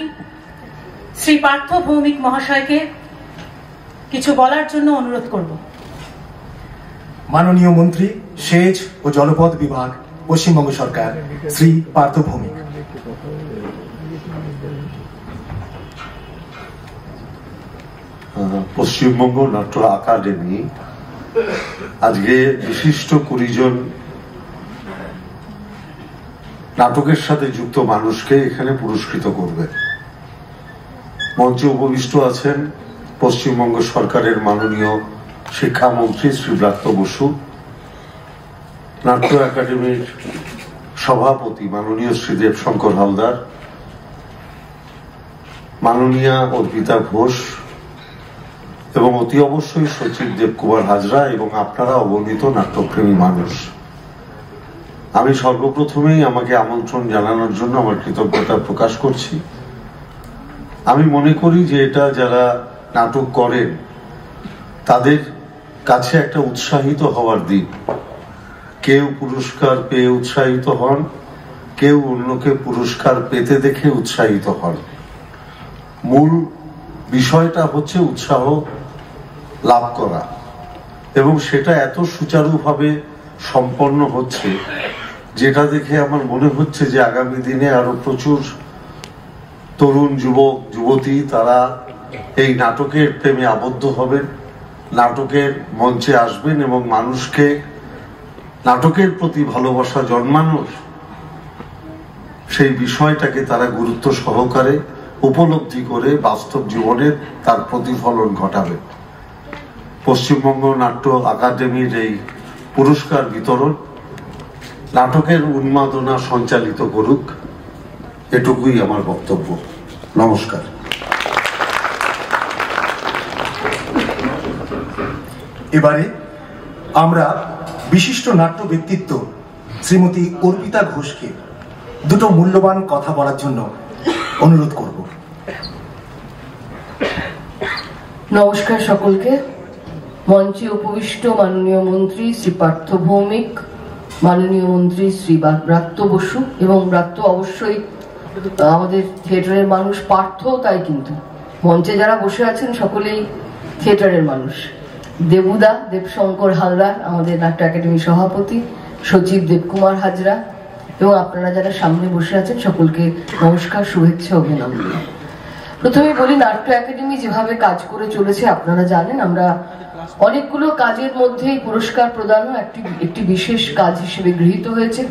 শ্রী পার্থ ভৌমিক মহাশয়কে কিছু বলার জন্য অনুরোধ করব। মাননীয় মন্ত্রী, সেচ ও জলপথ বিভাগ, পশ্চিমবঙ্গ সরকার, শ্রী পার্থ ভৌমিক। পশ্চিমবঙ্গ নাট্য একাডেমি আজকে বিশিষ্ট 20 জন নাটকের সাথে যুক্ত মানুষকে এখানে পুরস্কৃত করবে। মঞ্চে উপবিষ্ট আছেন পশ্চিমবঙ্গ সরকারের মাননীয় শিক্ষামন্ত্রী শ্রী ব্রাত্য বসু, নাট্য একাডেমির সভাপতি মাননীয় শ্রী দেবশঙ্কর হালদার, মাননীয়া অর্পিতা ঘোষ এবং অতি অবশ্যই সচিব দেবকুমার হাজরা এবং আপনারা অগণিত নাট্যপ্রেমী মানুষ। আমি সর্বপ্রথমেই আমাকে আমন্ত্রণ জানানোর জন্য আমার কৃতজ্ঞতা প্রকাশ করছি। আমি মনে করি যে এটা যারা নাটক করেন তাদের কাছে একটা উৎসাহিত হওয়ার দিন। কেউ পুরস্কার পেয়ে উৎসাহিত হন, কেউ অন্যকে পুরস্কার পেতে দেখে উৎসাহিত হন। মূল বিষয়টা হচ্ছে উৎসাহ লাভ করা, এবং সেটা এত সুচারুভাবে সম্পন্ন হচ্ছে যেটা দেখে আমার মনে হচ্ছে যে আগামী দিনে আরো প্রচুর তরুণ যুবক যুবতী তারা এই নাটকের প্রেমে আবদ্ধ হবেন, নাটকের মঞ্চে আসবেন এবং মানুষকে নাটকের প্রতি ভালোবাসা জন্মানোর সেই বিষয়টাকে তারা গুরুত্ব সহকারে উপলব্ধি করে বাস্তব জীবনে তার প্রতিফলন ঘটাবে। পশ্চিমবঙ্গ নাট্য একাডেমির এই পুরস্কার বিতরণ নাটকের উন্মাদনা সঞ্চালিত করুক, এটুকুই আমার বক্তব্য। নমস্কার। এবারে আমরা বিশিষ্ট নাট্য ব্যক্তিত্ব শ্রীমতী অর্পিতা ঘোষকে দুটো মূল্যবান কথা বলার জন্য অনুরোধ করব। নমস্কার সকলকে। মঞ্চে উপবিষ্ট মাননীয় মন্ত্রী শ্রী পার্থ ভৌমিক, মাননীয় মন্ত্রী শ্রী ব্রাত্য বসু, এবং ব্রাত্য অবশ্যই আমাদের থিয়েটারের মানুষ, পার্থ তাই, কিন্তু মঞ্চে যারা বসে আছেন সকলেই থিয়েটারের মানুষ। দেবুদা, দেবশঙ্কর হালদার আমাদের নাট্য একাডেমির সভাপতি, সচিব দেবকুমার হাজরা, এবং আপনারা যারা সামনে বসে আছেন সকলকে নমস্কার, শুভেচ্ছা, অভিনন্দন। প্রথমে বলি, নাট্য একাডেমি যেভাবে কাজ করে চলেছে আপনারা জানেন। আমরা অনেকগুলো কাজের মধ্যে পুরস্কার প্রদানও একটি বিশেষ কাজ হিসেবে গৃহীত হয়েছে,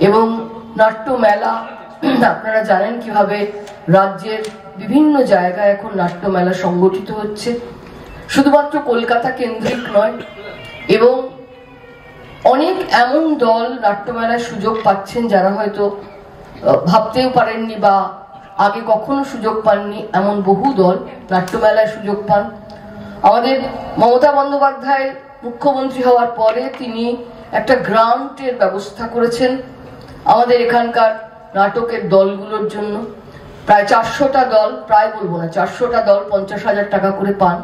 এবং নাট্য মেলা আপনারা জানেন কিভাবে রাজ্যের বিভিন্ন জায়গায় এখন নাট্য মেলা সংগঠিত হচ্ছে, শুধুমাত্র কলকাতা কেন্দ্রিক নয়, এবং অনেক এমন দল নাট্যমেলায় সুযোগ পাচ্ছেন যারা হয়তো ভাবতেও পারেননি বা আগে কখনো সুযোগ পাননি। এমন বহু দল নাট্যমেলায় সুযোগ পান। আমাদের মমতা বন্দ্যোপাধ্যায় মুখ্যমন্ত্রী হওয়ার পরে তিনি একটা গ্রান্টের ব্যবস্থা করেছেন আমাদের এখানকার নাটকের দলগুলোর জন্য। প্রায় 400টা দল, প্রায় বলবো না, 400টা দল 50,000 টাকা করে পান,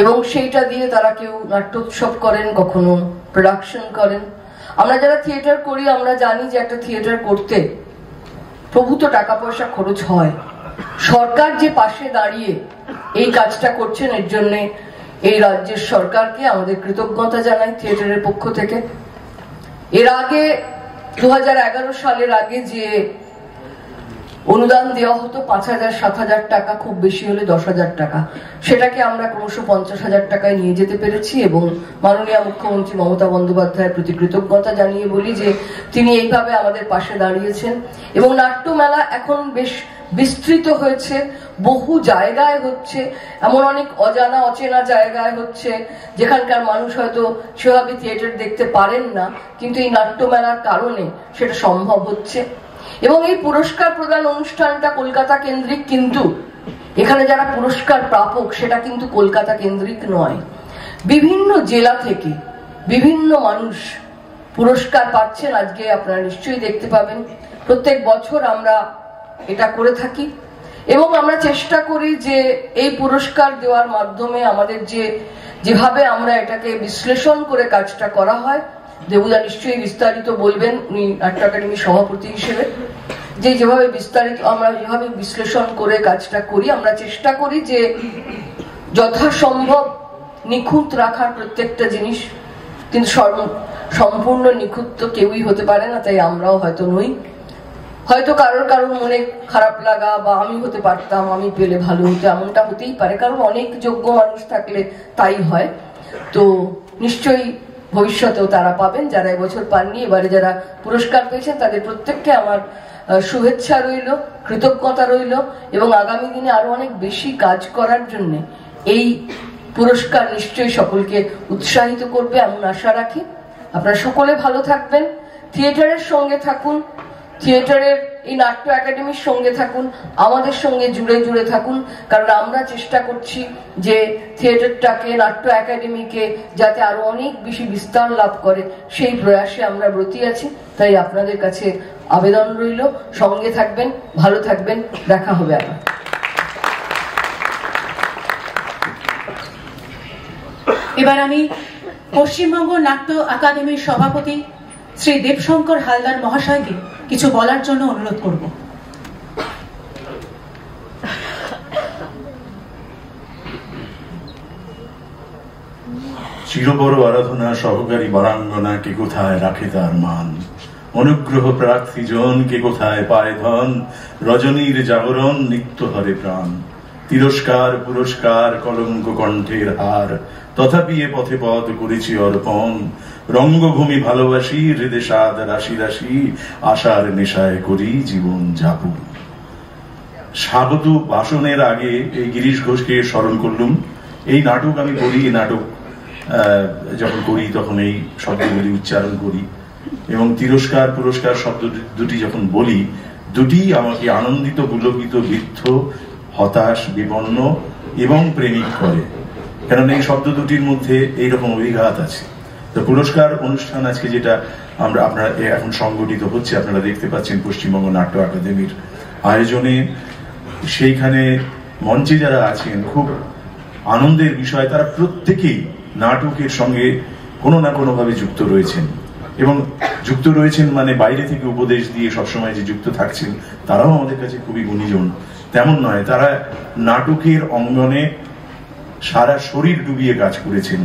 এবং সেইটা দিয়ে তারা কেউ নাট্যোৎসব করেন, কখনো প্রোডাকশন করেন। আমরা যারা থিয়েটার করি আমরা জানি যে একটা থিয়েটার করতে প্রভূত টাকা পয়সা খরচ হয়। সরকার যে পাশে দাঁড়িয়ে এই কাজটা করছেন এর জন্য এই রাজ্যের সরকারকে আমাদের কৃতজ্ঞতা জানাই থিয়েটারের পক্ষ থেকে। এর আগে 2011 সালের আগে যে অনুদান দেওয়া হতো 5,000-7,000 টাকা, খুব বেশি হলে 10,000 টাকা, সেটাকে আমরা ক্রমশ 50,000 টাকায় নিয়ে যেতে পেরেছি এবং মাননীয় মুখ্যমন্ত্রী মমতা বন্দ্যোপাধ্যায়ের প্রতি কৃতজ্ঞতা জানিয়ে বলি যে তিনি এইভাবে আমাদের পাশে দাঁড়িয়েছেন। এবং নাট্যমেলা এখন বেশ বিস্তৃত হয়েছে, বহু জায়গায় হচ্ছে, এমন অনেক অজানা অচেনা জায়গায় হচ্ছে যেখানকার মানুষ হয়তো সেভাবে থিয়েটার দেখতে পারেন না, কিন্তু এই নাট্যমেলার কারণে সেটা সম্ভব হচ্ছে। এবং এই পুরস্কার প্রদান অনুষ্ঠানটা কলকাতা কেন্দ্রিক, কিন্তু এখানে যারা পুরস্কার প্রাপক সেটা কিন্তু কলকাতা কেন্দ্রিক নয়। বিভিন্ন জেলা থেকে বিভিন্ন মানুষ পুরস্কার পাচ্ছেন। আজকে আপনারা নিশ্চয়ই দেখতে পাবেন প্রত্যেক বছর আমরা এটা করে থাকি এবং আমরা চেষ্টা করি যে এই পুরস্কার দেওয়ার মাধ্যমে আমাদের যেভাবে আমরা এটাকে বিশ্লেষণ করে কাজটা করা হয়, দেবুদা নিশ্চয়ই বিস্তারিত বলবেন উনি নাট্য একাডেমির সভাপতি হিসেবে, যেভাবে বিস্তারিত আমরা যেভাবে বিশ্লেষণ করে কাজটা করি, আমরা চেষ্টা করি যে যথাসম্ভব নিখুঁত রাখার প্রত্যেকটা জিনিস, কিন্তু সম্পূর্ণ নিখুঁত তো কেউই হতে পারে না, তাই আমরাও হয়তো নই। হয়তো কারোর মনে খারাপ লাগা বা আমি হতে পারতাম, আমি পেলে ভালো হতো, এমনটা হতেই পারে, কারণ অনেক যোগ্য মানুষ থাকলে তাই হয়। তো নিশ্চয়ই ভবিষ্যতেও তারা পাবেন, যারা এবছর পাননি। এবারে যারা পুরস্কার পেয়েছেন তাদের প্রত্যেককে আমার শুভেচ্ছা রইল, কৃতজ্ঞতা রইল এবং আগামী দিনে আরো অনেক বেশি কাজ করার জন্য এই পুরস্কার নিশ্চয়ই সকলকে উৎসাহিত করবে এমন আশা রাখি। আপনারা সকলে ভালো থাকবেন, থিয়েটারের সঙ্গে থাকুন, থিয়েটারের এই নাট্য একাডেমির সঙ্গে থাকুন, আমাদের সঙ্গে জুড়ে থাকুন, কারণ আমরা চেষ্টা করছি যে থিয়েটারটাকে, নাট্য একাডেমিকে যাতে আরো অনেক বেশি বিস্তার লাভ করে, সেই প্রয়াসে আমরা ব্রতী আছি। তাই আপনাদের কাছে আবেদন রইল, সঙ্গে থাকবেন, ভালো থাকবেন, দেখা হবে আবার। এবার আমি পশ্চিমবঙ্গ নাট্য একাডেমির সভাপতি শ্রী দেবশঙ্কর হালদার মহাশয়কে কিছু বলার জন্য অনুরোধ করব। চিরবড় আরাধনা সহকারী বরাঙ্গনা কে কোথায় রাখে তার মান, অনুগ্রহ প্রার্থী জন কে কোথায় পায় ধন, রজনীর জাগরণ নিত্য হরে প্রাণ, তিরস্কার পুরস্কার কলঙ্ক কণ্ঠের হার, তথাপি এ পথে পথ করেছি অর্পণ, রঙ্গভূমি ভালোবাসি হৃদে সাদ রাশি রাশি, আশার নেশায় করি জীবন যাপন। স্বাগত ভাষণের আগে এই গিরিশ ঘোষকে স্মরণ করলুম। এই নাটক আমি করি, এই নাটক যখন করি তখন এই শব্দগুলি উচ্চারণ করি এবং তিরস্কার পুরস্কার শব্দ দুটি যখন বলি, দুটি আমাকে আনন্দিত, পুলকিত, বৃদ্ধ, হতাশ, বিপন্ন এবং প্রেমিক করে, কারণ এই শব্দ দুটির মধ্যে এইরকম অভিঘাত আছে। তো পুরস্কার অনুষ্ঠান আজকে যেটা আপনারা এখন সংগঠিত হচ্ছে, আপনারা দেখতে পাচ্ছেন পশ্চিমবঙ্গ নাট্য একাডেমির আয়োজনে, সেইখানে মঞ্চে যারা আছেন খুব আনন্দের বিষয়, তারা প্রত্যেকেই নাটকের সঙ্গে কোনো না কোনোভাবে যুক্ত রয়েছেন এবং যুক্ত রয়েছেন মানে বাইরে থেকে উপদেশ দিয়ে সবসময় যে যুক্ত থাকছেন তারাও আমাদের কাছে খুবই গুণীজন তেমন নয়, তারা নাটকের অঙ্গনে সারা শরীর ডুবিয়ে কাজ করেছেন,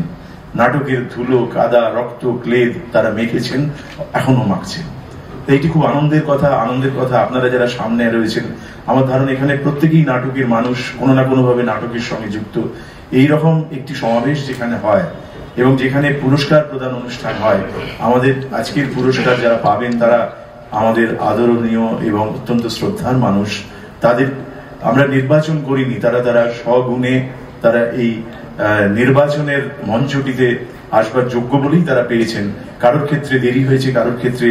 নাটকের ধুলো কাদা রক্ত ক্লেদ তারা মেখেছেন, এখনো মাখছেন। এইটি খুব আনন্দের কথা। আপনারা যারা সামনে রয়েছেন, আমার ধারণা এখানে প্রত্যেকেই নাটকের মানুষ, কোনো না কোনো ভাবে নাটকের সঙ্গে যুক্ত। এইরকম একটি সমাবেশ যেখানে হয় এবং যেখানে পুরস্কার প্রদান অনুষ্ঠান হয়, আমাদের আজকের পুরস্কার যারা পাবেন তারা আমাদের আদরণীয় এবং অত্যন্ত শ্রদ্ধার মানুষ। তাদের আমরা নির্বাচন করিনি, তারা স্বগুণে তারা এই নির্বাচনের মঞ্চটিতে আসবার যোগ্য বলেই তারা পেয়েছেন। কারোর ক্ষেত্রে দেরি হয়েছে, কারোর ক্ষেত্রে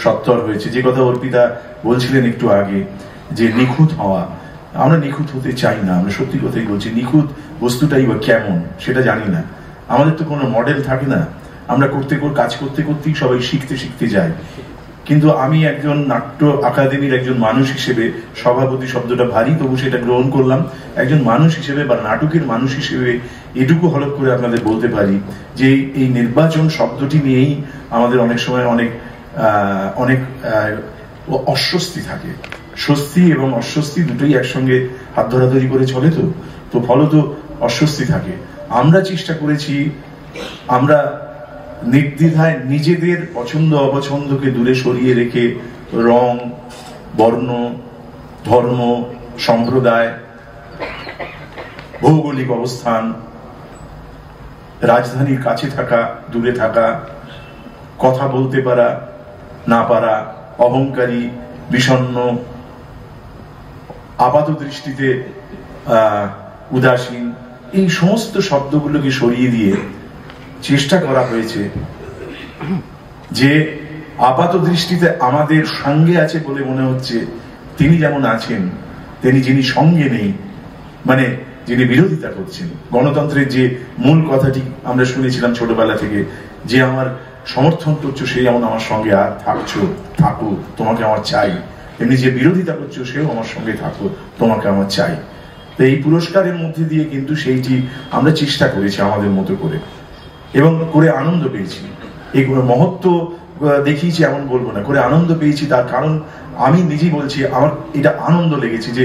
সত্তর হয়েছে। যে কথা অর্পিতা বলছিলেন একটু আগে যে নিখুঁত হওয়া, আমরা নিখুঁত হতে চাই না, আমরা সত্যি কথাই বলছি। নিখুঁত বস্তুটাই বা কেমন সেটা জানি না, আমাদের তো কোনো মডেল থাকে না, আমরা কাজ করতে করতেই সবাই শিখতে যাই। কিন্তু আমি একজন নাট্য আকাদেমির একজন মানুষ হিসেবে, সভাপতি শব্দটা ভারী তবু সেটা গ্রহণ করলাম, একজন মানুষ হিসেবে বা নাটকের মানুষ হিসেবে এটুকু হলফ করে আপনাদের বলতে পারি যে এই নির্বাচন শব্দটি নিয়েই আমাদের অনেক সময় অনেক অস্বস্তি থাকে। স্বস্তি এবং অস্বস্তি দুটোই একসঙ্গে হাত ধরাধরি করে চলে, তো ফলত অস্বস্তি থাকে। আমরা চেষ্টা করেছি, আমরা নির্দ্বিধায় নিজেদের পছন্দ অপছন্দকে দূরে সরিয়ে রেখে রং, বর্ণ, ধর্ম, সম্প্রদায়, ভৌগোলিক অবস্থান, রাজধানীর কাছে থাকা, দূরে থাকা, কথা বলতে পারা না পারা, অহংকারী, বিষণ্ণ, আপাত দৃষ্টিতে উদাসীন, এই সমস্ত শব্দগুলোকে সরিয়ে দিয়ে চেষ্টা করা হয়েছে যে আপাত দৃষ্টিতে আমাদের সঙ্গে আছে বলে মনে হচ্ছে তিনি যেমন আছেন, তিনি যিনি সঙ্গে নেই, মানে যিনি বিরোধিতা করছেন। গণতন্ত্রের যে মূল কথাটি আমরা শুনেছিলাম ছোটবেলা থেকে, যে আমার সমর্থন করছো সে যেমন আমার সঙ্গে আর থাকো, তোমাকে আমার চাই, তেমনি যে বিরোধিতা করছো সেও আমার সঙ্গে থাকো, তোমাকে আমার চাই। তো এই পুরস্কারের মধ্যে দিয়ে কিন্তু সেইটি আমরা চেষ্টা করেছি আমাদের মতো করে, এবং করে আনন্দ পেয়েছি। এই মহত্ব দেখিয়েছি এমন বলবো না, করে আনন্দ পেয়েছি। তার কারণ আমি নিজেই বলছি, আমার এটা আনন্দ লেগেছে যে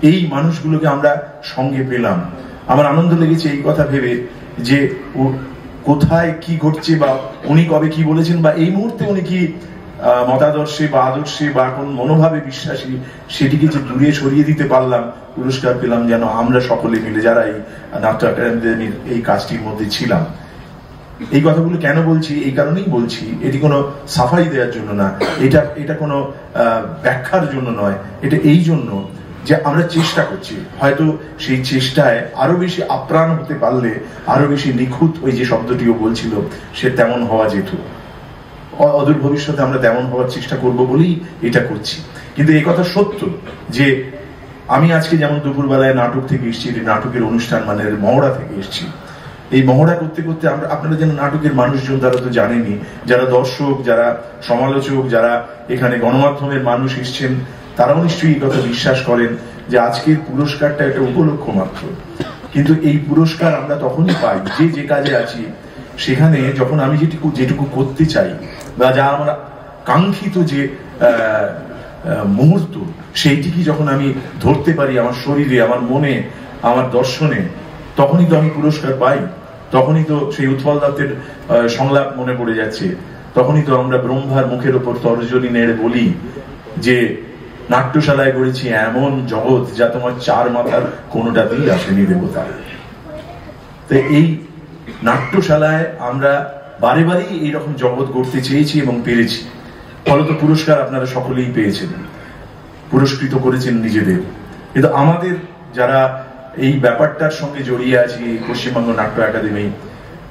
এই মানুষগুলোকে আমরা সঙ্গে পেলাম। আমার আনন্দ লেগেছে এই কথা ভেবে যে কোথায় কি ঘটছে, বা উনি কবে কি বলেছেন, বা এই মুহূর্তে উনি কি মতাদর্শে বা আদর্শে বা কোন মনোভাবে বিশ্বাসী, সেটিকে যে দূরে সরিয়ে দিতে পারলাম, পুরস্কার পেলাম যেন আমরা সকলে মিলে যারা এই নাট্য একাডেমির এই কাজটির মধ্যে ছিলাম। এই কথাগুলো কেন বলছি? এই কারণেই বলছি, এটি কোনো সাফাই দেওয়ার জন্য না, এটা কোনো ব্যাখ্যার জন্য নয়, এটা এই জন্য যে আমরা চেষ্টা করছি, হয়তো সেই চেষ্টায় আরো বেশি আপ্রাণ হতে পারলে, আরো বেশি নিখুঁত, ওই যে শব্দটিও বলছিল, সে তেমন হওয়া যেত। অদূর ভবিষ্যতে আমরা তেমন হওয়ার চেষ্টা করব বলেই এটা করছি। কিন্তু এই কথা সত্য যে আমি আজকে যেমন দুপুরবেলায় নাটক থেকে এসেছি, নাটকের অনুষ্ঠান মানে মহড়া থেকে এসেছি। এই মহড়া করতে করতে আপনারা যেন নাটকের মানুষজন, তারা তো জানেনি, যারা দর্শক, যারা সমালোচক, যারা এখানে গণমাধ্যমের মানুষ এসছেন, তারাও নিশ্চয়ই এই কথা বিশ্বাস করেন যে আজকের পুরস্কারটা একটা উপলক্ষ মাত্র। কিন্তু এই পুরস্কার আমরা তখনই পাই যে কাজে আছি সেখানে, যখন আমি যেটুকু করতে চাই বা যা আমার কাঙ্ক্ষিত যে মুহূর্ত, সেইটিকে যখন আমি ধরতে পারি আমার শরীরে, আমার মনে, আমার দর্শনে, তখনই তো আমি পুরস্কার পাই। তখনই তো সেই উৎপল দত্তের সংলাপ মনে পড়ে যাচ্ছে, তখনই তো আমরা ব্রহ্মার মুখের ওপর তর্জনী নেড়ে বলি যে নাট্যশালায় করেছি এমন জগৎ যা তোমার চার মাথার কোনোটাতেই আসেনি দেবতা। তো এই নাট্যশালায় আমরা বারে বারেই এইরকম জগৎ গড়তে চেয়েছি এবং পেরেছি। ফলত পুরস্কার আপনারা সকলেই পেয়েছেন, পুরস্কৃত করেছেন নিজেদের। কিন্তু আমাদের যারা এই ব্যাপারটার সঙ্গে জড়িয়ে আছি, পশ্চিমবঙ্গ নাট্য একাডেমি,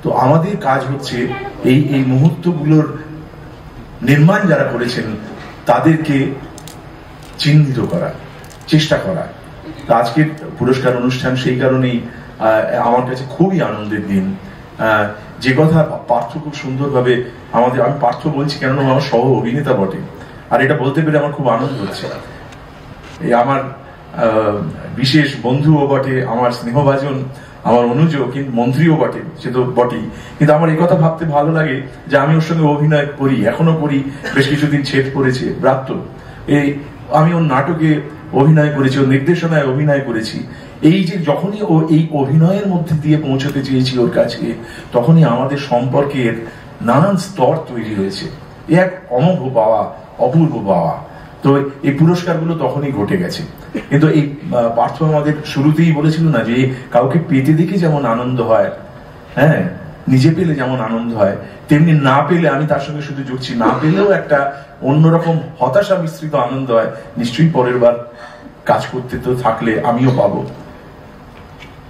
তো আমাদের কাজ হচ্ছে এই মুহূর্তগুলোর নির্মাণ যারা করেছেন তাদেরকে চিহ্নিত করা, চেষ্টা করা। আজকের পুরস্কার অনুষ্ঠান সেই কারণেই আমার কাছে খুবই আনন্দের দিন। যে কথা পার্থ খুব সুন্দরভাবে আমি পার্থ বলছি কেন, আমার সহ অভিনেতা বটে, আর এটা বলতে পেরে আমার খুব আনন্দ হচ্ছে। এই আমার বিশেষ বন্ধুও বটে, আমার স্নেহভাজন, আমার অনুজ, কিন্তু মন্ত্রীও বটে, সে তো বটেই। কিন্তু আমার এই কথা ভাবতে ভালো লাগে যে আমি ওর সঙ্গে অভিনয় করি, এখনো করি, বেশ কিছুদিন ছেদ পড়েছে ব্রাত্য। আমি ওর নাটকে অভিনয় করেছি, ওর নির্দেশনায় অভিনয় করেছি। এই যে যখনই ও এই অভিনয়ের মধ্যে দিয়ে পৌঁছতে চেয়েছি ওর কাছে, তখনই আমাদের সম্পর্কের নানান স্তর তৈরি হয়েছে। এক অমোঘ পাওয়া, অপূর্ব পাওয়া। তো এই পুরস্কারগুলো তখনই ঘটে গেছে। কিন্তু এই পার্থ আমাদের শুরুতেই বলেছিল না যে কাউকে পেতে দেখে যেমন আনন্দ হয়, হ্যাঁ, নিজে পেলে যেমন আনন্দ হয়, তেমনি না পেলে, আমি তার সঙ্গে শুধু যুক্তি, না পেলেও একটা অন্যরকম হতাশা মিশ্রিত আনন্দ হয়। নিশ্চয়ই পরের বার কাজ করতে তো থাকলে আমিও পাবো।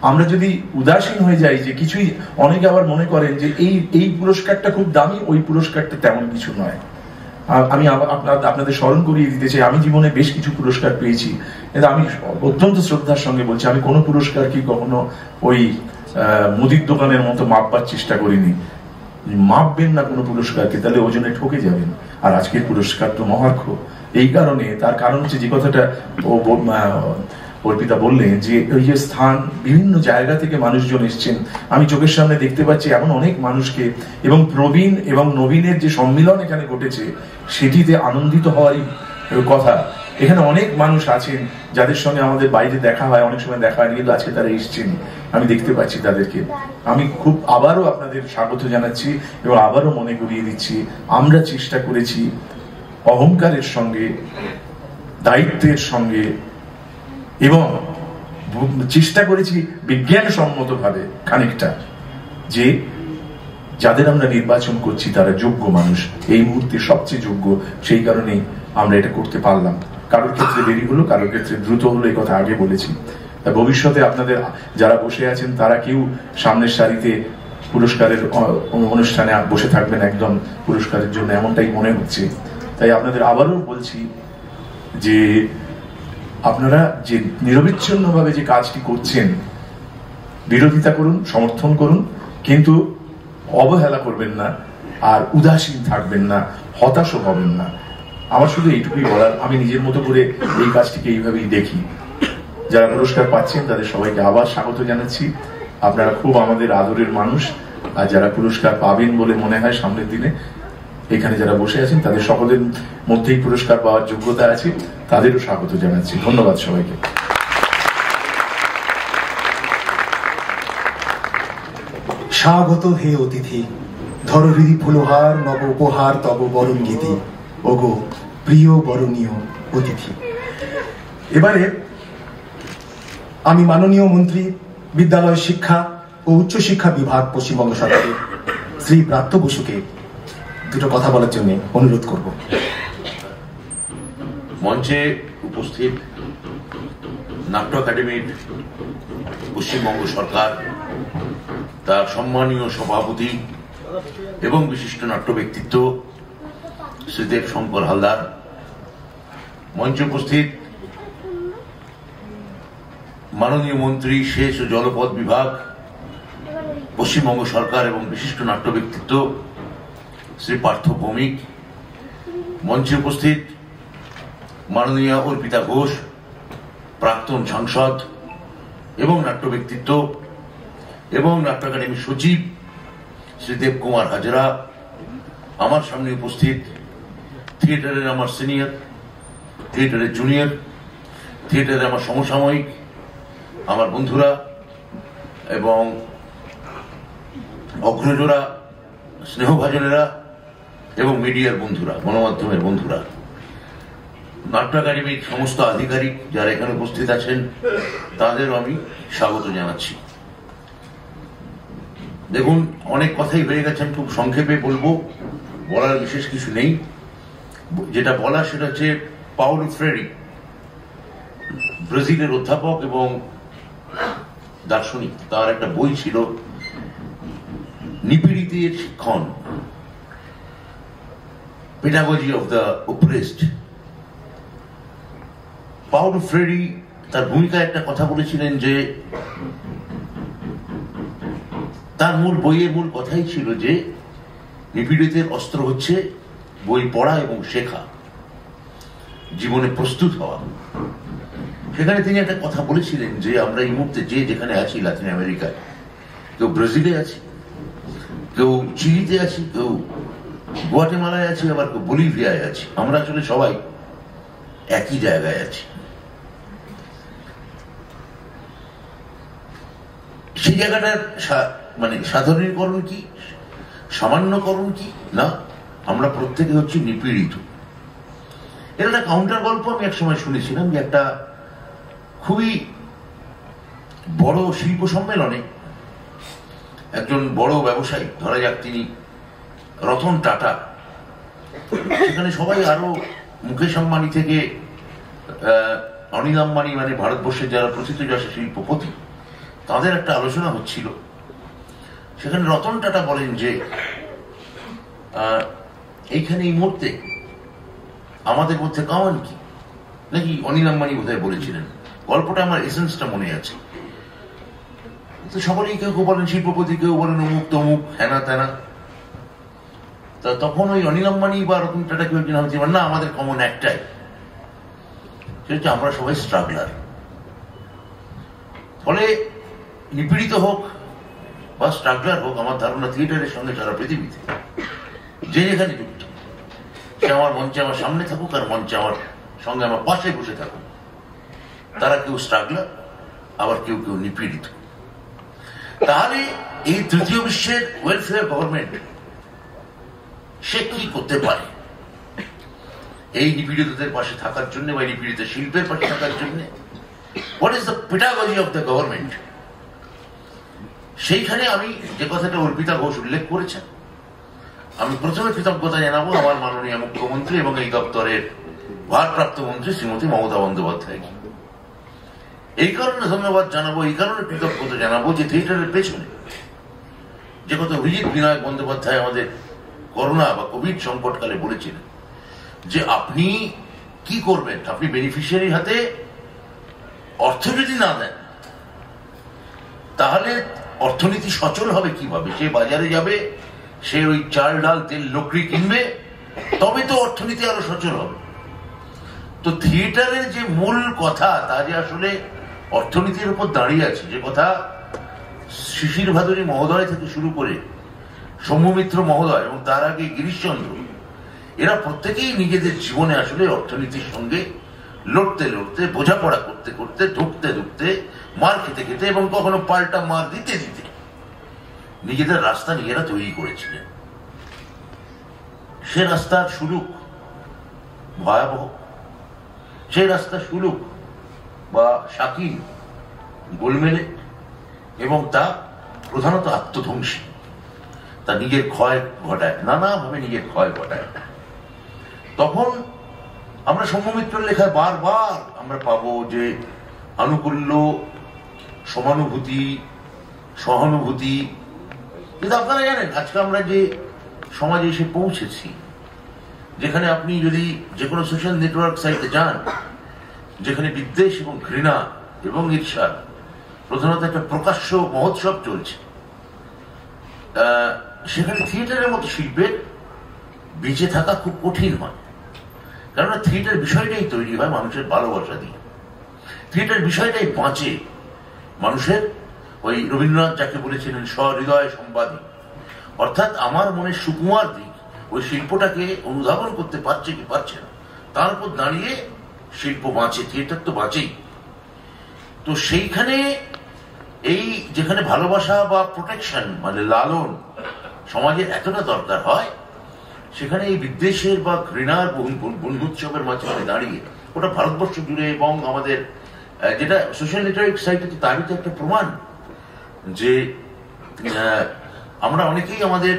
আমরা যদি উদাসীন হয়ে যাই যে কিছুই, অনেকে আবার মনে করেন যে এই পুরস্কারটা খুব দামি, ওই পুরস্কারটা তেমন কিছু নয়। আমি আপনাদের স্মরণ করিয়ে দিতে চাই, আমি জীবনে বেশ কিছু পুরস্কার পেয়েছি, কিন্তু আমি অত্যন্ত শ্রদ্ধার সঙ্গে বলছি, আমি কোনো পুরস্কার কি কখনো ওই মুদির দোকানের মতো মাপবার চেষ্টা করিনি। মাপবেন না কোনো পুরস্কারকে, তাহলে ওজনে ঠকে যাবেন। আর আজকের পুরস্কার তো মহার্ঘ। এই কারণে, তার কারণ হচ্ছে যে কথাটা অর্পিতা বললেন, যে ওই যে স্থান, বিভিন্ন জায়গা থেকে মানুষজন এসছেন, আমি চোখের সামনে দেখতে পাচ্ছি এমন অনেক মানুষকে, এবং প্রবীণ এবং নবীনের যে সম্মিলন এখানে ঘটেছে সেটিতে আনন্দিত হওয়ারই কথা। এখানে অনেক মানুষ আছেন যাদের সঙ্গে আমাদের বাইরে দেখা হয়, অনেক সময় দেখা হয়নি, কিন্তু আজকে তারা এসছেন, আমি দেখতে পাচ্ছি তাদেরকে। আমি খুব আবারও আপনাদের স্বাগত জানাচ্ছি এবং আবারও মনে করিয়ে দিচ্ছি, আমরা চেষ্টা করেছি অহংকারের সঙ্গে, দায়িত্বের সঙ্গে, এবং চেষ্টা করেছি বিজ্ঞানসম্মতভাবে খানিকটা, যে যাদের আমরা নির্বাচন করছি তারা যোগ্য মানুষ, এই মুহূর্তে সবচেয়ে যোগ্য। সেই কারণেই আমরা এটা করতে পারলাম। কারোর ক্ষেত্রে দেরি হলো, কারোর ক্ষেত্রে দ্রুত হলো, এই কথা আগে বলেছি। ভবিষ্যতে আপনাদের যারা বসে আছেন তারা কেউ সামনের সারিতে পুরস্কারের অনুষ্ঠানে বসে থাকবেন একদম পুরস্কারের জন্য, এমনটাই মনে হচ্ছে। তাই আপনাদের আবারও বলছি যে আপনারা যে নিরবিচ্ছিন্নভাবে যে কাজটি করছেন, বিরোধিতা করুন, সমর্থন করুন, কিন্তু অবহেলা করবেন না, আর উদাসীন থাকবেন না, হতাশও হবেন না। আমার শুধু এইটুকুই বলার। আমি নিজের মতো করে এই কাজটিকে এইভাবেই দেখি। যারা পুরস্কার পাচ্ছেন তাদের সবাইকে আবার স্বাগত জানাচ্ছি। আপনারা খুব আমাদের আদরের মানুষ, আর যারা পুরস্কার পাবেন বলে মনে হয় সামনের দিনে, এখানে যারা বসে আছেন তাদের সকলের মধ্যেই পুরস্কার পাওয়ার যোগ্যতা আছে, তাদেরও স্বাগত জানাচ্ছি। ধন্যবাদ সবাইকে। স্বাগত হে অতিথি, ধরহৃদি ফুলহার নব উপহার তব বরণ গীতি, ওগো প্রিয় বরণীয় অতিথি। এবারে আমি মাননীয় মন্ত্রী, বিদ্যালয় শিক্ষা ও উচ্চশিক্ষা বিভাগ, পশ্চিমবঙ্গ সরকারের শ্রী ব্রাত্য বসুকে দুটো কথা বলার জন্য অনুরোধ করব। মঞ্চে উপস্থিত নাট্য একাডেমির পশ্চিমবঙ্গ সরকার, তার সম্মানীয় সভাপতি এবং বিশিষ্ট নাট্য ব্যক্তিত্ব শ্রী দেবশঙ্কর হালদার, মঞ্চে উপস্থিত মাননীয় মন্ত্রী সেচ ও জলপথ বিভাগ, পশ্চিমবঙ্গ সরকার এবং বিশিষ্ট নাট্য ব্যক্তিত্ব শ্রী পার্থ ভৌমিক, মঞ্চে উপস্থিত মাননীয় অর্পিতা ঘোষ, প্রাক্তন সাংসদ এবং নাট্য ব্যক্তিত্ব, এবং নাট্য একাডেমির সচিব শ্রী দেবকুমার হাজরা, আমার সামনে উপস্থিত থিয়েটারের আমার সিনিয়র, থিয়েটারের জুনিয়র, থিয়েটারের আমার সমসাময়িক আমার বন্ধুরা এবং অগ্রজরা, স্নেহভাজনেরা এবং মিডিয়ার বন্ধুরা, গণমাধ্যমের বন্ধুরা, নাট্য একাডেমির সমস্ত আধিকারিক যারা এখানে উপস্থিত আছেন, তাদেরও আমি স্বাগত জানাচ্ছি। দেখুন, অনেক কথাই হয়ে গেছে, আমি খুব সংক্ষেপে বলবো, বলার বিশেষ কিছু নেই। যেটা বলা সেটা হচ্ছে পাওলো ফ্রেরি, ব্রাজিলের অধ্যাপক এবং দার্শনিক, তার একটা বই ছিল নিপীড়িতের শিক্ষণ, pedagogy of the oppressed. Paulo Freire তার ভূমিকায় একটা কথা বলেছিলেন যে তার বইয়ের মূল কথাই ছিল যে নিপীড়িতের অস্ত্র হচ্ছে বই পড়া এবং শেখা, জীবনে প্রস্তুত হওয়া। সেখানে তিনি একটা কথা বলেছিলেন যে আমরা এই মুহূর্তে যে যেখানে আছি, লাতিন আমেরিকায়, কেউ ব্রাজিলে আছি, কেউ চিলিতে আছি, কেউ গুয়াটেমালায় আছি, আবার কেউ বলিভিয়ায় আছি, আমরা আসলে সবাই একই জায়গায় আছি। সেই জায়গাটার মানে সাধারণীকরণ কি, সামান্যকরণ কি না, আমরা প্রত্যেকে হচ্ছে নিপীড়িত। এর একটা কাউন্টার গল্প আমি একসময় শুনেছিলাম যে একটা খুবই বড় শিল্প সম্মেলনে একজন বড় ব্যবসায়ী, ধরা যাক তিনি রতন টাটা, সেখানে সবাই আরো মুকেশ আম্বানি থেকে অনিল আম্বানি, মানে ভারতবর্ষের যারা প্রথিতযশা শিল্পপতি, তাদের একটা আলোচনা হচ্ছিল। সেখানে রতন টাটা বলেন যে এইখানে এই মুহূর্তে আমাদের মধ্যে কামান কি, নাকি অনিল আম্বানি বোধহয় বলেছিলেন, গল্পটা আমার এসেন্সটা মনে আছে। তো সকলেই কেউ কেউ বলেন শিল্পপতি, কেউ বলেন অমুক তমুক, হেনা তেনা। তা তখন ওই অনিল আম্বানি বা রতন টাটা কেউ হচ্ছে না, আমাদের কমন একটাই, সেটা হচ্ছে আমরা সবাই স্ট্রাগলার। ফলে নিপীড়িত হোক বা স্ট্রাগলার হোক, আমার ধারণা থিয়েটারের সঙ্গে সারা পৃথিবীতে যে যেখানে যুক্ত, সে আমার মঞ্চে আমার সামনে থাকুক আর মঞ্চে আমার সঙ্গে আমার পাশে বসে থাকুক, তারা কেউ স্ট্রাগলার, আবার কেউ কেউ নিপীড়িত। তাহলে এই তৃতীয় বিশ্বের ওয়েলফেয়ার গভর্নমেন্ট সে কি করতে পারে এই নিপীড়িতদের পাশে থাকার জন্য বা নিপীড়িত শিল্পের পাশে থাকার জন্য? What is the pedagogy of the government? সেইখানে আমি যে কথাটা অর্পিতা ঘোষ উল্লেখ করেছেন, আমি প্রথমে কৃতজ্ঞতা জানাবো আমার মাননীয় মুখ্যমন্ত্রী এবং এই দপ্তরের ভারপ্রাপ্ত মন্ত্রী শ্রীমতী মমতা বন্দ্যোপাধ্যায়কে। এই কারণে ধন্যবাদ জানাবো, এই কারণে কৃতজ্ঞতা জানাবো যে থিয়েটারের পেছনে যে কথা অভিজিৎ বিনায়ক বন্দ্যোপাধ্যায় আমাদের করোনা বা কোভিড সংকটকালে বলেছিলেন যে আপনি কি করবেন, আপনি বেনিফিশিয়ারির হাতে অর্থ যদি না দেন তাহলে অর্থনীতি সচল হবে কিভাবে? সে বাজারে যাবে, সে ওই চাল ডাল তেল লকড়ি কিনবে, তবে তো অর্থনীতি আরো সচল হবে। তো থিয়েটারের যে মূল কথা তা যে আসলে অর্থনীতির উপর দাঁড়িয়ে আছে, যে কথা শিশির ভাদুরী মহোদয় থেকে শুরু করে সৌম্যমিত্র মহোদয় এবং তার আগে গিরিশচন্দ্র, এরা প্রত্যেকেই নিজেদের জীবনে আসলে অর্থনীতির সঙ্গে লড়তে লড়তে, বোঝাপড়া করতে করতে, ঢুকতে ঢুকতে, মার খেতে খেতে এবং কখনো পাল্টা মার দিতে দিতে নিজেদের রাস্তা নিজেরা তৈরি করেছিলেন। সে রাস্তার সুলুক ভয়াবহ, সেই রাস্তার সুলুক বা শাকিল গোলমেলে এবং তা প্রধানত আত্মধ্বংসী, তা নিজের ক্ষয় ঘটায়, নানাভাবে নিজের ক্ষয় ঘটায়। তখন আমরা সৌম্যমিত্রের লেখায় বারবার আমরা পাবো যে আনুকূল্য, সমানুভূতি, সহানুভূতি। কিন্তু আপনারা জানেন আজকে আমরা যে সমাজে এসে পৌঁছেছি, যেখানে আপনি যদি যে কোনো সোশ্যাল নেটওয়ার্ক সাইটে যান, যেখানে বিদ্বেষ এবং ঘৃণা এবং ঈর্ষা প্রধানত একটা প্রকাশ্য মহোৎসব চলছে, সেখানে থিয়েটারের মতো শিল্পের বেঁচে থাকা খুব কঠিন হয়। কেননা থিয়েটার বিষয়টাই তৈরি হয় মানুষের ভালোবাসা দিয়ে, থিয়েটার বিষয়টাই বাঁচে মানুষের ওই রবীন্দ্রনাথ যাকে বলেছিলেন সহৃদয় সম্বাদী, অর্থাৎ আমার মনের সুকুমার দিক ওই শিল্পটাকে অনুধাবন করতে পারছে কি পারছে না, তার উপর দাঁড়িয়ে শিল্প বাঁচে, থিয়েটার তো বাঁচেই। তো সেইখানে এই যেখানে ভালোবাসা বা প্রোটেকশন মানে লালন সমাজের এতটা দরকার হয়, সেখানে এই বিদ্বেষের বা ঘৃণার বন্ধুৎসবের মাঝখানে দাঁড়িয়ে ওটা ভারতবর্ষ জুড়ে এবং আমাদের যেটা সোশ্যাল নেটওয়ার্ক সাইটে তারই তো একটা প্রমাণ যে আমরা অনেকেই আমাদের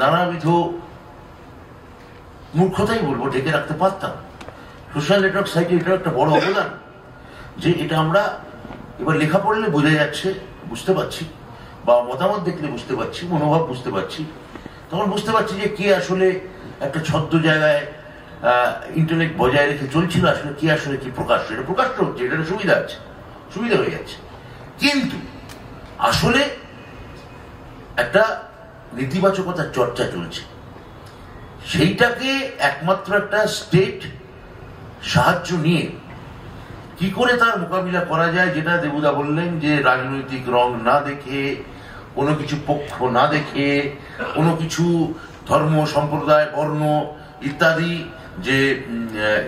নানাবিধ মূর্খতাই বলবো ঢেকে রাখতে পারতাম। সোশ্যাল নেটওয়ার্ক সাইটে এটা একটা বড় অবদান যে এটা আমরা এবার লেখা পড়লে বোঝা যাচ্ছে, বুঝতে পারছি, বা মতামত দেখলে বুঝতে পারছি, মনোভাব বুঝতে পারছি, তখন বুঝতে পারছি যে কে আসলে একটা ছদ্ম জায়গায় ইন্টারনেট বজায় রেখে চলছিল, আসলে কি আসলে কি প্রকাশ্য, এটা প্রকাশ্য হচ্ছে, এটা সুবিধা আছে, সুবিধা হয়ে যাচ্ছে, কিন্তু আসলে একটা নেতিবাচকতার চর্চা চলছে। সেইটাকে একমাত্র একটা স্টেট সাহায্য নিয়ে কি করে তার মোকাবিলা করা যায়, যেটা দেবুদা বললেন যে রাজনৈতিক রং না দেখে, কোনো কিছু পক্ষ না দেখে, কোনো কিছু ধর্ম সম্প্রদায় বর্ণ ইত্যাদি যে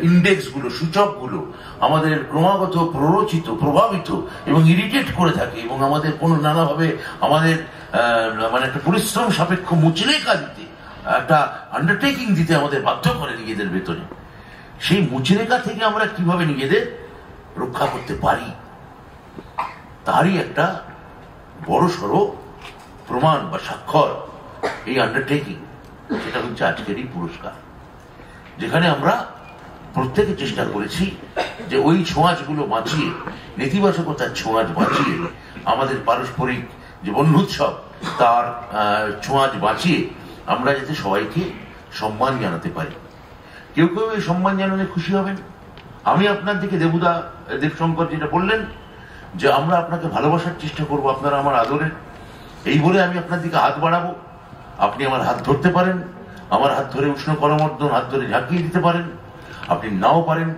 ইন্ডেক্সগুলো, সূচকগুলো আমাদের ক্রমাগত প্ররোচিত, প্রভাবিত এবং ইরিটেট করে থাকে এবং আমাদের কোনো নানাভাবে আমাদের মানে একটা পরিশ্রম সাপেক্ষ মুচলেখা দিতে, একটা আন্ডারটেকিং দিতে আমাদের বাধ্য করে নিজেদের ভেতরে। সেই মুচলেখা থেকে আমরা কিভাবে নিজেদের রক্ষা করতে পারি তারই একটা বড় সড়ো প্রমাণ বা স্বাক্ষর এই আন্ডারটেকিং, সেটা হচ্ছে আজকের এই পুরস্কার, যেখানে আমরা প্রত্যেকে চেষ্টা করেছি যে ওই ছোঁয়াচগুলো বাঁচিয়ে, নেতিবাচকতার ছোঁয়াচ বাঁচিয়ে, আমাদের পারস্পরিক যে বন্ধুৎসব তার ছোঁয়াচ বাঁচিয়ে আমরা যাতে সবাইকে সম্মান জানাতে পারি। কেউ কেউ এই সম্মান জানালে খুশি হবেন। আমি আপনার দিকে দেবুদা দেবশঙ্কর যেটা বললেন যে আমরা আপনাকে ভালোবাসার চেষ্টা করবো, আপনারা আমার আদরের, এই বলে আমি আপনার দিকে হাত বাড়াবো, আপনি আমার হাত ধরতে পারেন, আমার হাত ধরে উষ্ণ করমর্দন হাত ধরে ঝাঁকিয়ে দিতে পারেন, আপনি নাও পারেন।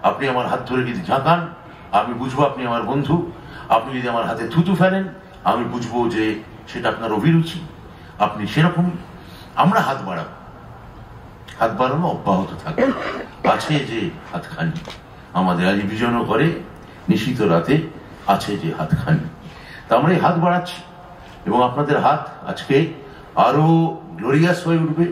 আপনি আমার হাত ধরে যদি ঝাঁকান, আমি বুঝবো আপনি আমার বন্ধু। আপনি যদি আমার হাতে থুতু ফেলেন, আমি বুঝবো যে সেটা আপনার অভিরুচি। আপনি সেরকম, আমরা হাত বাড়াবো, হাত বাড়ানো অব্যাহত থাকবে। আছে যে হাতখানি, আমাদের আজ বিজনও করে নিশিত রাতে আছে যে হাতখানি, তা আমরা এই হাত বাড়াচ্ছি এবং আপনাদের হাত আজকে আরো গ্লোরিয়াস হয়ে উঠবে,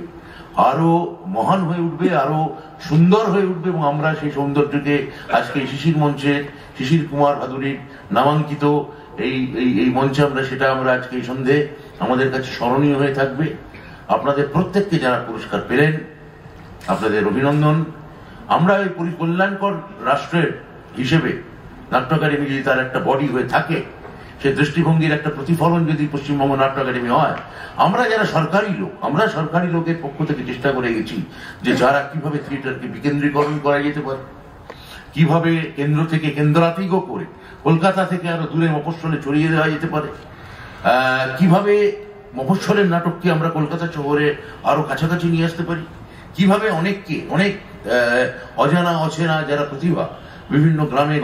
আরো মহান হয়ে উঠবে, আরো সুন্দর হয়ে উঠবে এবং আমরা সেই সৌন্দর্যকে আজকে শিশির মঞ্চের শিশির কুমার ভাদুরীর নামাঙ্কিত এই মঞ্চে আমরা আজকে এই সন্ধে আমাদের কাছে স্মরণীয় হয়ে থাকবে। আপনাদের প্রত্যেককে যারা পুরস্কার পেলেন আপনাদের অভিনন্দন। আমরা এই কল্যাণকর রাষ্ট্রের হিসেবে নাট্য একাডেমি যদি তার একটা বডি হয়ে থাকে, সে দৃষ্টিভঙ্গির একটা প্রতিফলন যদি পশ্চিমবঙ্গ নাট্য একাডেমি হয়, আমরা যারা সরকারি লোকের পক্ষ থেকে চেষ্টা করে গেছি যে যারা কিভাবে থিয়েটারকে বিকেন্দ্রীকরণ করা যেতে পারে, কিভাবে কেন্দ্র থেকে কেন্দ্রাতিক করে কলকাতা থেকে আরো দূরে মফস্বলে ছড়িয়ে দেওয়া যেতে পারে, কিভাবে মফস্বলের নাটককে আমরা কলকাতা শহরে আরো কাছাকাছি নিয়ে আসতে পারি, কিভাবে অনেক অজানা অচেনা যারা প্রতিভা বিভিন্ন গ্রামে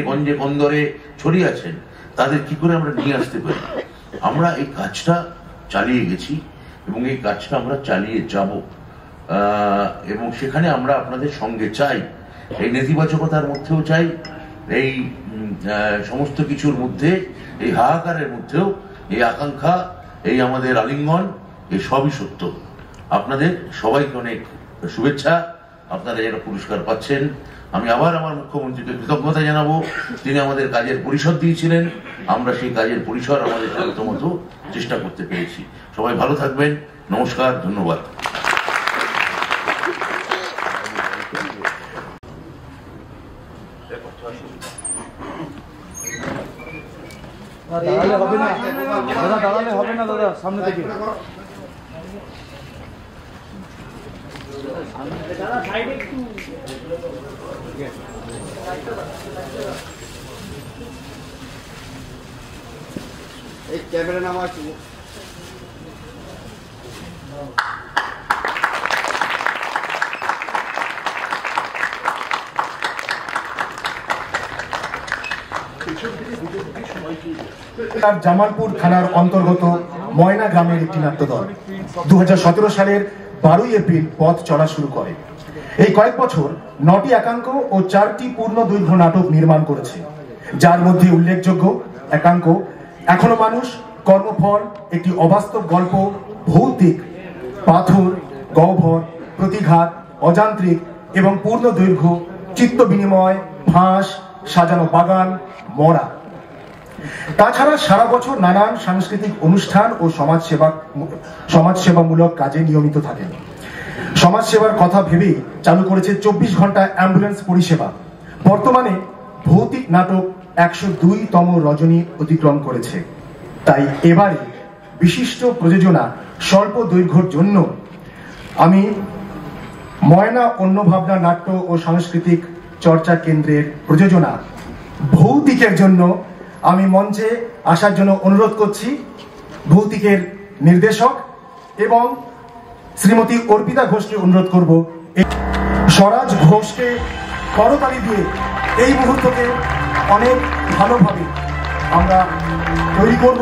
গঞ্জে বন্দরে ছড়িয়ে আছেন তাদের কি করে আমরা নিয়ে আসতে পারি। আমরা এই কাজটা চালিয়ে গেছি এবং এই কাজটা আমরা চালিয়ে যাব এবং সেখানে আমরা আপনাদের সঙ্গে চাই, এই নেতিবাচকতার মধ্যেও চাই, এই সমস্ত কিছুর মধ্যে, এই হাহাকারের মধ্যেও এই আকাঙ্ক্ষা, এই আমাদের আলিঙ্গন, এই সবই সত্য। আপনাদের সবাইকে অনেক শুভেচ্ছা। আপনারা যারা পুরস্কার পাচ্ছেন, আমি আবার আমার মুখ্যমন্ত্রীকে কৃতজ্ঞতা জানাবো। তিনি আমাদের কাজের পরিসর দিয়েছিলেন, আমরা সেই কাজের পরিসর আমাদের সাধ্যমতো চেষ্টা করতে পেরেছি। সবাই ভালো থাকবেন, নমস্কার, ধন্যবাদ। দাঁড়ালে হবে না দাদা, দাঁড়ালে হবে না দাদা, সামনে থেকে এই ক্যামেরা নাম আছে। জামালপুর থানার অন্তর্গত ময়না গ্রামের একটি নাট্যদল 2017 সালের 12 এপ্রিল পথ চলা শুরু করে। এই কয়েক বছর 9টি একাঙ্ক ও 4টি পূর্ণ দৈর্ঘ্য নাটক নির্মাণ করেছে, যার মধ্যে উল্লেখযোগ্য একাঙ্ক এখনো মানুষ, কর্মফল, একটি অবাস্তব গল্প, ভৌতিক, পাথর, গহ্বর, প্রতিঘাত, অযান্ত্রিক এবং পূর্ণ দৈর্ঘ্য চিত্ত বিনিময়, ফাঁস, সাজানো বাগান, মরা। তাছাড়া সারা বছর নানান সাংস্কৃতিক অনুষ্ঠান ও সমাজসেবামূলক কাজে নিয়মিত থাকেন। সমাজসেবার কথা ভেবেই চালু করেছে 24 ঘন্টা অ্যাম্বুলেন্স পরিষেবা। বর্তমানে ভৌতিক নাটক 102তম রজনী অতিক্রম করেছে। তাই এবারে বিশিষ্ট প্রযোজনা স্বল্প দৈর্ঘ্যের জন্য আমি ময়না অন্য ভাবনা নাট্য ও সাংস্কৃতিক চর্চা কেন্দ্রের প্রযোজনা ভৌতিকের জন্য আমি মঞ্চে আসার জন্য অনুরোধ করছি ভৌতিকের নির্দেশক এবং শ্রীমতী অর্পিতা ঘোষকে অনুরোধ করব স্বরাজ ঘোষকে করতালি দিয়ে এই মুহূর্তকে অনেক ভালোভাবে আমরা তৈরি করব।